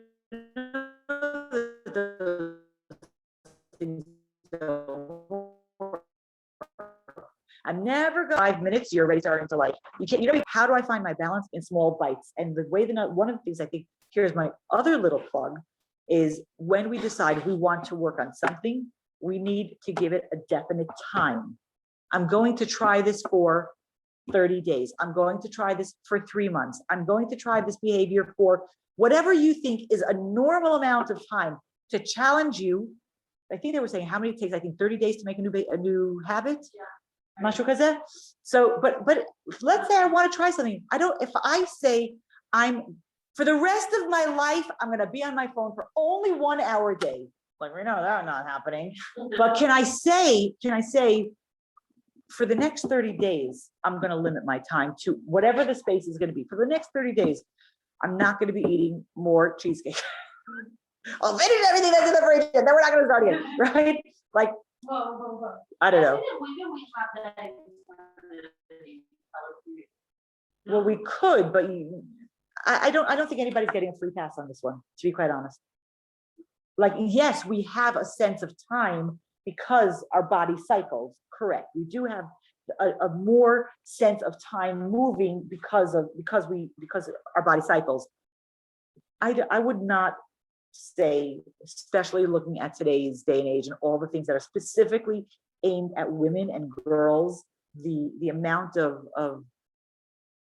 I'm never going 5 minutes, you're already starting to like, how do I find my balance in small bites? And the way one of the things I think, here's my other little plug, is when we decide we want to work on something, we need to give it a definite time. I'm going to try this for 30 days. I'm going to try this for 3 months. I'm going to try this behavior for whatever you think is a normal amount of time to challenge you. I think they were saying how many it takes, I think 30 days to make a new habit. Yeah. So, but let's say I want to try something. If I say for the rest of my life, I'm going to be on my phone for only 1 hour a day. Like, we know that's not happening. But can I say, for the next 30 days, I'm going to limit my time to whatever the space is going to be. For the next 30 days, I'm not going to be eating more cheesecake. I'll finish everything that's in the fridge, and then we're not going to start again, right? Like, I don't know. Well, we could, but I don't think anybody's getting a free pass on this one, to be quite honest. Like, yes, we have a sense of time because our body cycles, correct. We do have a more sense of time moving because our body cycles. I would not say, especially looking at today's day and age and all the things that are specifically aimed at women and girls, the amount of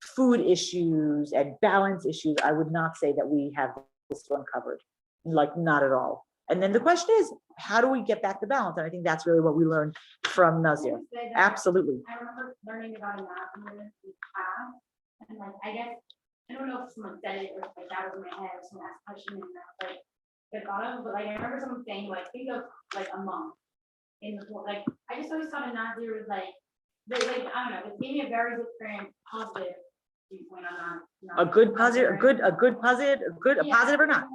food issues and balance issues, I would not say that we have this one covered, like not at all. And then the question is, how do we get back to balance? And I think that's really what we learned from Nazir. Absolutely.
I remember learning about a math in class, and like, I guess, I don't know if someone said it or like that was in my head, or someone asked a question in that, like, I thought of, but like, I remember someone saying, like, think of like a monk in the, like, I just always thought a Nazir was like, I don't know, it gave me a very different positive viewpoint on that.
A good positive, a positive or not?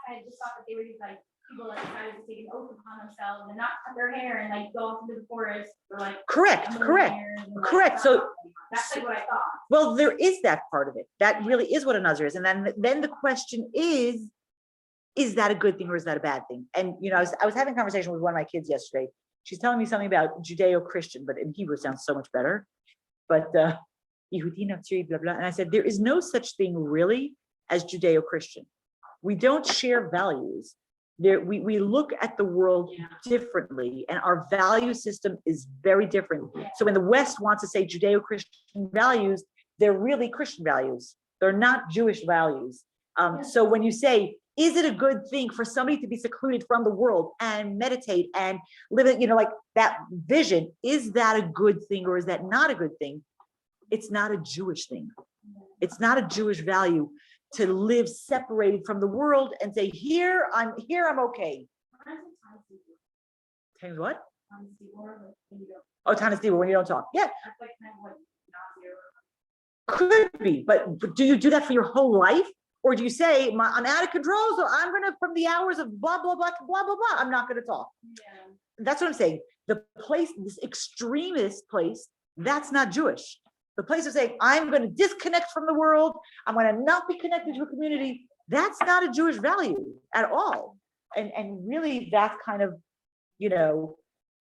I just thought that they were just like, people like decided to take an oath upon themselves and not cut their hair and like go off into the forest or like
correct. So
that's like what I thought.
Well, there is that part of it. That really is what a Nazir is. And then the question is is that a good thing or is that a bad thing? And I was having a conversation with one of my kids yesterday. She's telling me something about Judeo-Christian, but in Hebrew it sounds so much better. But Yehudi Natsiri, blah blah. And I said there is no such thing really as Judeo-Christian. We don't share values. We look at the world differently, and our value system is very different. So when the West wants to say Judeo-Christian values, they're really Christian values. They're not Jewish values. So when you say, is it a good thing for somebody to be secluded from the world and meditate and live it, like that vision, is that a good thing or is that not a good thing? It's not a Jewish thing. It's not a Jewish value to live separated from the world and say, here I'm okay. Times what? Oh, Tanis Diva, when you don't talk. Yeah. Could be, but do you do that for your whole life? Or do you say, I'm out of control, so I'm going to, from the hours of blah, blah, blah, blah, blah, blah, I'm not going to talk. Yeah. That's what I'm saying. The place, this extremist place, that's not Jewish. The place of saying, I'm going to disconnect from the world, I'm going to not be connected to a community, that's not a Jewish value at all. And really that's kind of,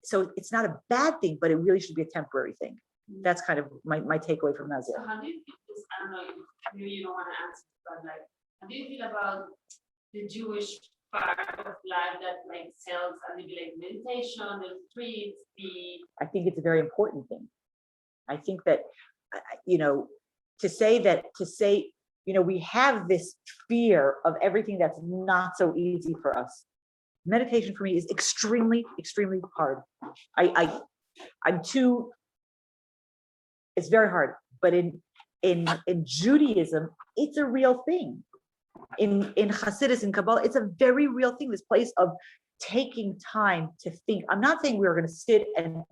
so it's not a bad thing, but it really should be a temporary thing. That's kind of my takeaway from that.
So how do you feel this? I don't know, maybe you don't want to answer, but like, how do you feel about the Jewish part of life that like sells and maybe like meditation, the retreats,
I think it's a very important thing. I think that, to say, we have this fear of everything that's not so easy for us. Meditation for me is extremely, extremely hard. It's very hard, but in Judaism, it's a real thing. In Hasidus and Kabbalah, it's a very real thing. This place of taking time to think. I'm not saying we're going to sit and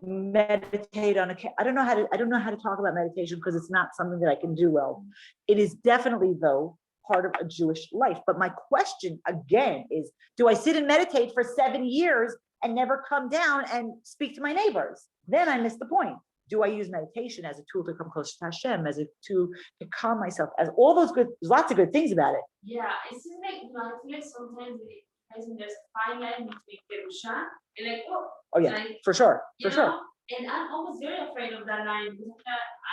meditate on I don't know how to talk about meditation because it's not something that I can do well. It is definitely though part of a Jewish life. But my question again is, do I sit and meditate for 7 years and never come down and speak to my neighbors? Then I miss the point. Do I use meditation as a tool to come closer to Hashem, as a tool to calm myself, as all those there's lots of good things about it.
Yeah, it's just like, I feel like sometimes there's a fine line between Perusha and like,
oh yeah, like, for sure.
And I'm always very afraid of that line because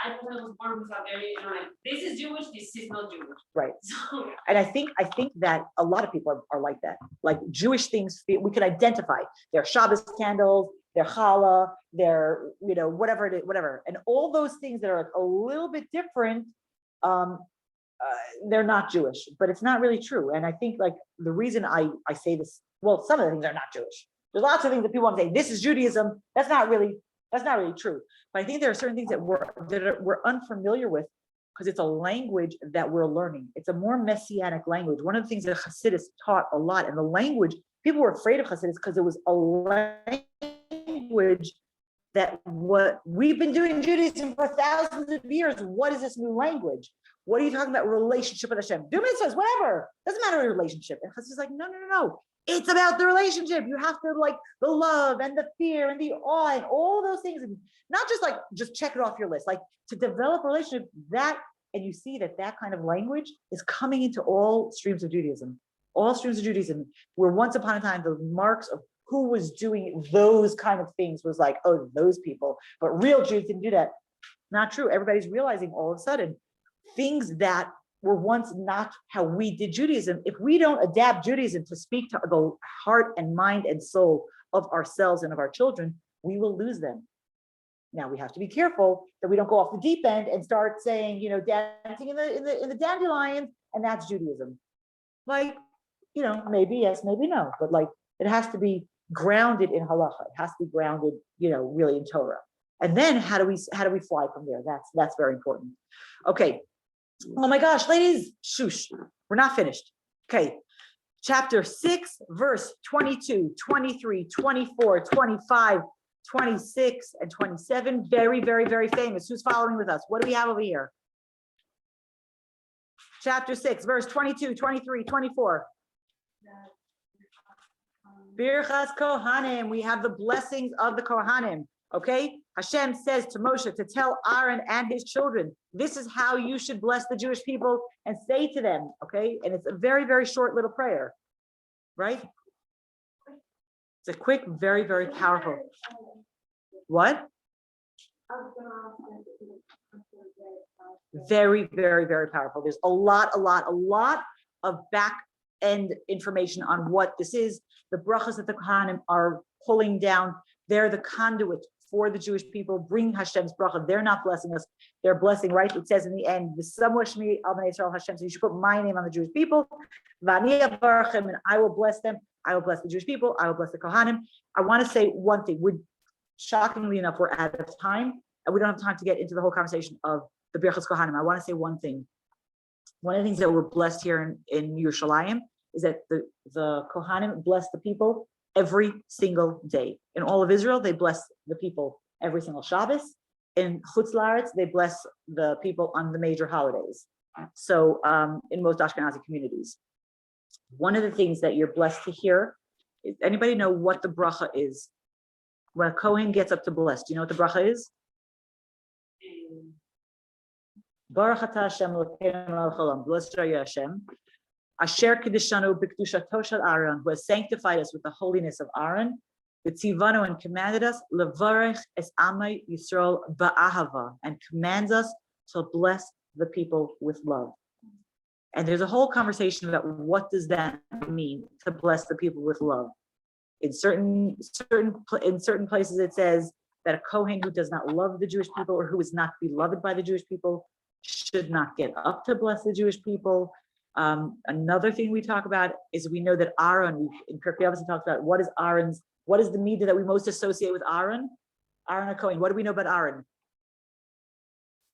I was born with a very, like, this is Jewish, this is not Jewish.
Right. So, and I think that a lot of people are like that. Like Jewish things, we can identify. They're Shabbos candles, they're challah, they're, whatever it is, whatever. And all those things that are a little bit different, they're not Jewish, but it's not really true. And I think like the reason I say this, well, some of the things are not Jewish. There's lots of things that people want to say, this is Judaism. That's not really true. But I think there are certain things that we're unfamiliar with because it's a language that we're learning. It's a more messianic language. One of the things that Hasidus taught a lot, and the language, people were afraid of Hasidus because it was a language that what we've been doing Judaism for thousands of years. What is this new language? What are you talking about? Relationship with Hashem. Do mitzvahs, whatever. Doesn't matter your relationship. And Hasidus is like, no. It's about the relationship. You have to like the love and the fear and the awe and all those things. And not just check it off your list, like to develop a relationship that, and you see that kind of language is coming into all streams of Judaism. All streams of Judaism, where once upon a time, the marks of who was doing those kind of things was like, oh, those people, but real Jews didn't do that. Not true. Everybody's realizing all of a sudden things that were once not how we did Judaism. If we don't adapt Judaism to speak to the heart and mind and soul of ourselves and of our children, we will lose them. Now we have to be careful that we don't go off the deep end and start saying, dancing in the dandelions, and that's Judaism. Like, maybe yes, maybe no, but like it has to be grounded in halacha. It has to be grounded, really in Torah. And then how do we fly from there? That's very important. Okay. Oh my gosh, ladies, shush, we're not finished. Okay, chapter 6, verse 22, 23, 24, 25, 26, and 27. Very, very, very famous. Who's following with us? What do we have over here? Chapter 6, verse 22, 23, 24. Birchas Kohanim. We have the blessings of the Kohanim. Okay, Hashem says to Moshe to tell Aaron and his children, this is how you should bless the Jewish people and say to them, okay? And it's a very, very short little prayer, right? It's a quick, very, very powerful. What? Very, very, very powerful. There's a lot of back end information on what this is. The brachas that the Kohanim are pulling down, they're the conduit for the Jewish people, bring Hashem's bracha. They're not blessing us, they're blessing, right? It says in the end, Shmi al Bnei Yisrael Hashem, so you should put my name on the Jewish people, and I will bless them, I will bless the Jewish people, I will bless the Kohanim. I want to say one thing, shockingly enough, we're out of time, and we don't have time to get into the whole conversation of the Birchas Kohanim. I want to say one thing. One of the things that we're blessed here in Yerushalayim is that the Kohanim bless the people every single day. In all of Israel, they bless the people every single Shabbos. In Chutz La'aretz, they bless the people on the major holidays. So in most Ashkenazi communities. One of the things that you're blessed to hear, is anybody know what the bracha is? When a Kohen gets up to bless, do you know what the bracha is? Baruch atah Hashem Elokeinu melech haolam, blessed are you Hashem, Asher Kedishanu b'kedushato shel Aaron, who has sanctified us with the holiness of Aaron, v'tzivanu, and commanded us levarech es amay Yisrael ba'ahava, and commands us to bless the people with love. And there's a whole conversation about what does that mean, to bless the people with love. In certain places it says that a Kohen who does not love the Jewish people or who is not beloved by the Jewish people should not get up to bless the Jewish people. Another thing we talk about is we know that Aaron, in Pirkei Avos, talks about what is the midah that we most associate with Aaron? Aaron a Kohen. What do we know about Aaron?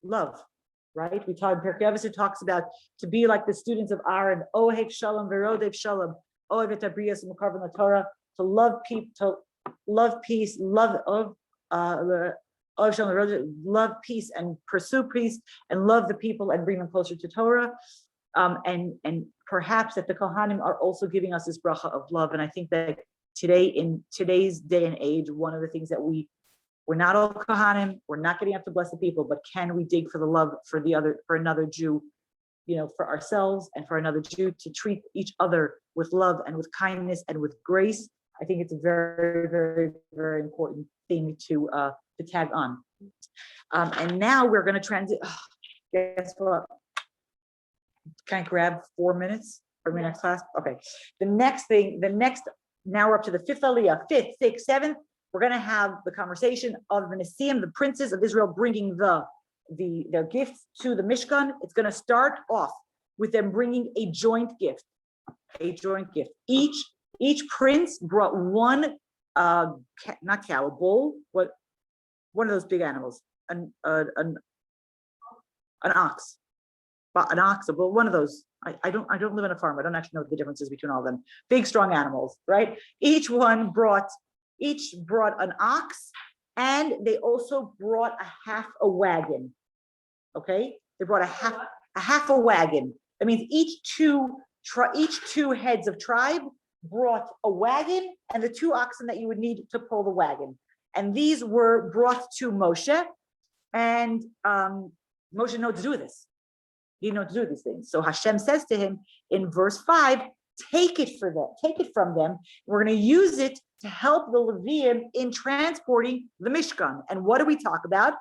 Love, right? We talk in Pirkei Avos, it talks about to be like the students of Aaron, Ohev Shalom v'Rodev Shalom, Ohev et Habriyos u'Mekarven LaTorah, to love people, to love peace, love peace and pursue peace and love the people and bring them closer to Torah. And perhaps that the Kohanim are also giving us this bracha of love. And I think that today, in today's day and age, one of the things that we're not all Kohanim, we're not getting up to bless the people, but can we dig for the love for another Jew, for ourselves and for another Jew, to treat each other with love and with kindness and with grace. I think it's a very, very, very important thing to tag on. And now we're going to transit. Guess what? Can I grab 4 minutes for my next class? Okay. Now we're up to the fifth aliyah, 5th, 6th, 7th. We're going to have the conversation of the Nesiim, the princes of Israel, bringing their gifts to the Mishkan. It's going to start off with them bringing a joint gift. Each prince brought one, not cow, a bull, one of those big animals, an ox. An ox, a bull, one of those. I don't live on a farm. I don't actually know the differences between all of them. Big, strong animals, right? Each brought an ox, and they also brought a half a wagon. Okay, they brought a half a wagon. That means each two heads of tribe brought a wagon and the 2 oxen that you would need to pull the wagon. And these were brought to Moshe, and Moshe knew what to do with this. He didn't know what to do with these things. So Hashem says to him in verse 5, take it from them. We're going to use it to help the Leviim in transporting the Mishkan. And what do we talk about?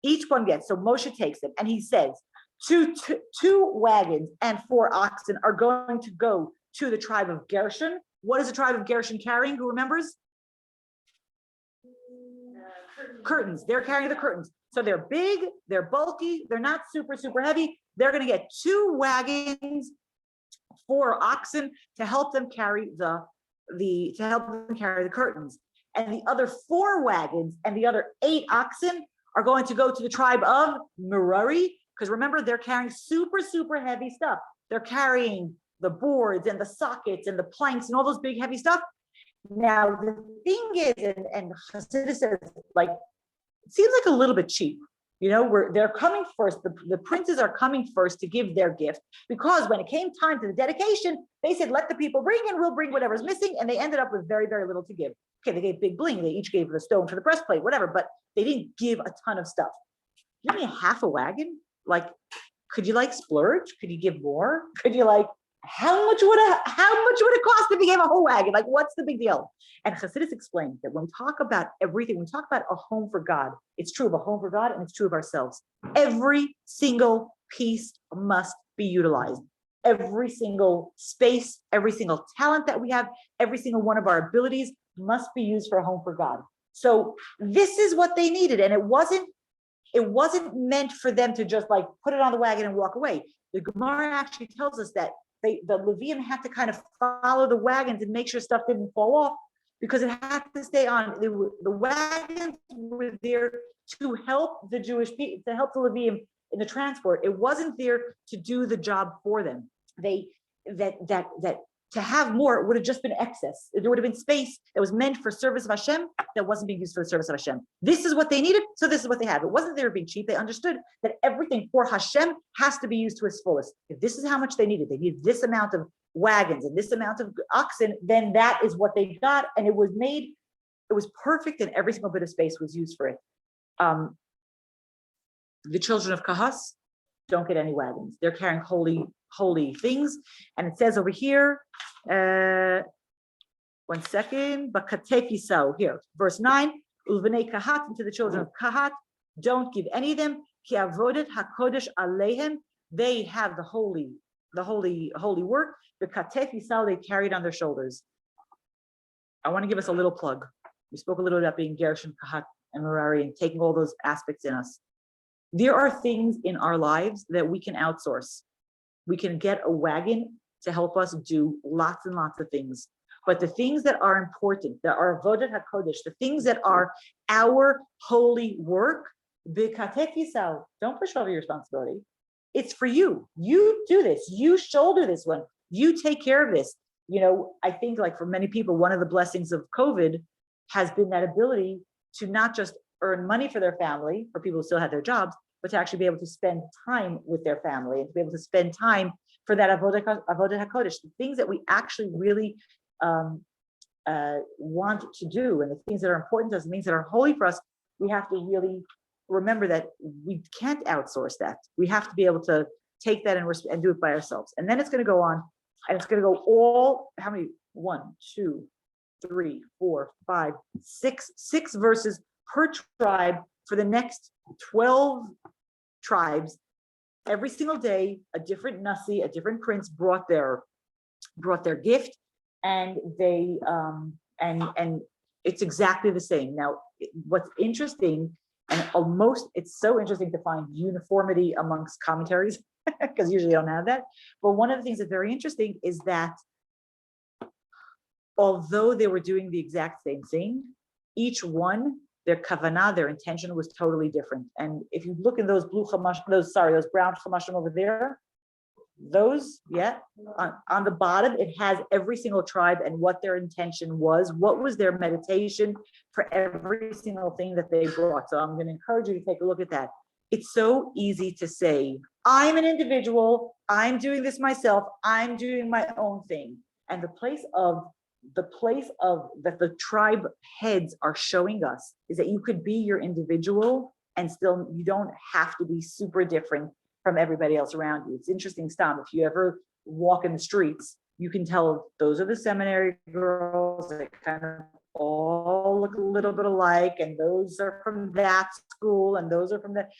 Each one gets, so Moshe takes them, and he says, two wagons and 4 oxen are going to go to the tribe of Gershon. What is the tribe of Gershon carrying? Who remembers? Curtains. They're carrying the curtains. So they're big, they're bulky, they're not super, super heavy. They're going to get 2 wagons, 4 oxen to help them carry the curtains. And the other 4 wagons and the other 8 oxen are going to go to the tribe of Merari, because remember, they're carrying super, super heavy stuff. They're carrying the boards and the sockets and the planks and all those big heavy stuff. Now the thing is, and Chassidus says, like, it seems like a little bit cheap. They're coming first. The princes are coming first to give their gift, because when it came time to the dedication, they said, let the people bring, and we'll bring whatever's missing. And they ended up with very, very little to give. Okay, they gave big bling. They each gave the stone for the breastplate, whatever, but they didn't give a ton of stuff. Give me a half a wagon. Like, could you splurge? Could you give more? Could you how much would it cost if you gave a whole wagon? Like, what's the big deal? And Chassidus explained that when we talk about everything, when we talk about a home for God, it's true of a home for God, and it's true of ourselves. Every single piece must be utilized. Every single space, every single talent that we have, every single one of our abilities must be used for a home for God. So this is what they needed. And it wasn't meant for them to just put it on the wagon and walk away. The Gemara actually tells us that the Leviim had to kind of follow the wagons and make sure stuff didn't fall off, because it had to stay on. The wagons were there to help the Jewish people, to help the Leviim in the transport. It wasn't there to do the job for them. To have more would have just been excess. There would have been space that was meant for service of Hashem that wasn't being used for the service of Hashem. This is what they needed, so this is what they had. It wasn't they were being cheap. They understood that everything for Hashem has to be used to its fullest. If this is how much they needed this amount of wagons and this amount of oxen, then that is what they got. And it was perfect, and every single bit of space was used for it. The children of Kahas don't get any wagons. They're carrying holy things. And it says over here, one second, Bakatefisau, here, verse 9, Ulvnei Kahat, to the children of Kahat, don't give any of them, Ki avodet hakodesh alehem, they have the holy work, the Katefisau, they carried on their shoulders. I want to give us a little plug. We spoke a little about being Gershon, Kahat, and Merari, and taking all those aspects in us. There are things in our lives that we can outsource. We can get a wagon to help us do lots and lots of things. But the things that are important, that are Avodat HaKodesh, the things that are our holy work, don't push over your responsibility. It's for you. You do this. You shoulder this one. You take care of this. I think for many people, one of the blessings of COVID has been that ability to not just earn money for their family, for people who still have their jobs, but to actually be able to spend time with their family and to be able to spend time for that avodah hakodesh, the things that we actually really want to do, and the things that are important to us, the things that are holy for us. We have to really remember that we can't outsource that. We have to be able to take that and do it by ourselves. And then it's going to go on, and it's going to go how many? 1, 2, 3, 4, 5, 6 verses per tribe for the next 12 tribes. Every single day, a different Nasi, a different prince brought their gift, and they and it's exactly the same. Now, what's interesting, and it's so interesting to find uniformity amongst commentaries, because usually you don't have that. But one of the things that's very interesting is that although they were doing the exact same thing, each one, their kavanah, their intention was totally different. And if you look in those those brown chamashim over there, on the bottom, it has every single tribe and what their intention was, what was their meditation for every single thing that they brought. So I'm going to encourage you to take a look at that. It's so easy to say, I'm an individual, I'm doing this myself, I'm doing my own thing. And the place of that the tribe heads are showing us is that you could be your individual and still you don't have to be super different from everybody else around you. It's interesting, Stam, if you ever walk in the streets, you can tell those are the seminary girls that kind of all look a little bit alike, and those are from that school, and those are from that,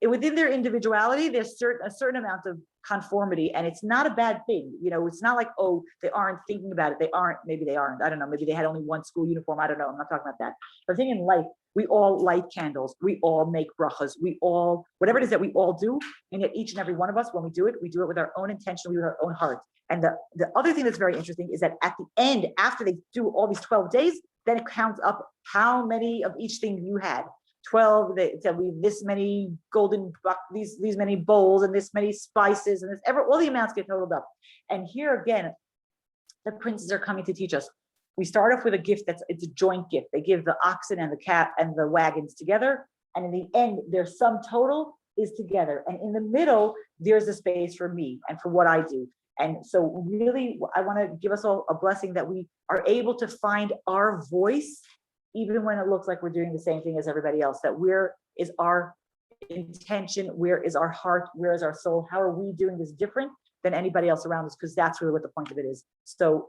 within their individuality, there's a certain amount of conformity, and it's not a bad thing. It's not like, oh, they aren't thinking about it. Maybe they aren't. I don't know. Maybe they had only one school uniform. I don't know. I'm not talking about that. But the thing in life, we all light candles. We all make brachas. Whatever it is that we all do, and yet each and every one of us, when we do it with our own intention, with our own heart. And the other thing that's very interesting is that at the end, after they do all these 12 days, then it counts up how many of each thing you had. 12, we have this many golden, these many bowls, and this many spices, and all the amounts get totaled up. And here again, the princes are coming to teach us. We start off with a gift it's a joint gift. They give the oxen and the cat and the wagons together, And in the end, their sum total is together. And in the middle, there's a space for me and for what I do. And so really, I want to give us all a blessing that we are able to find our voice, even when it looks like we're doing the same thing as everybody else, that where is our intention, where is our heart, where is our soul, how are we doing this different than anybody else around us, because that's really what the point of it is. So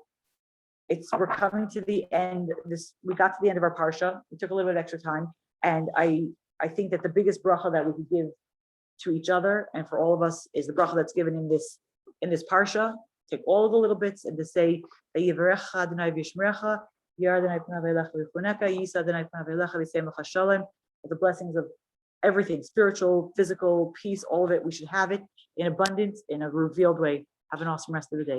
we're coming to the end. We got to the end of our Parsha. We took a little bit of extra time. And I think that the biggest bracha that we could give to each other and for all of us is the bracha that's given in this Parsha. Take all of the little bits and to say, the blessings of everything, spiritual, physical, peace, all of it. We should have it in abundance, in a revealed way. Have an awesome rest of the day.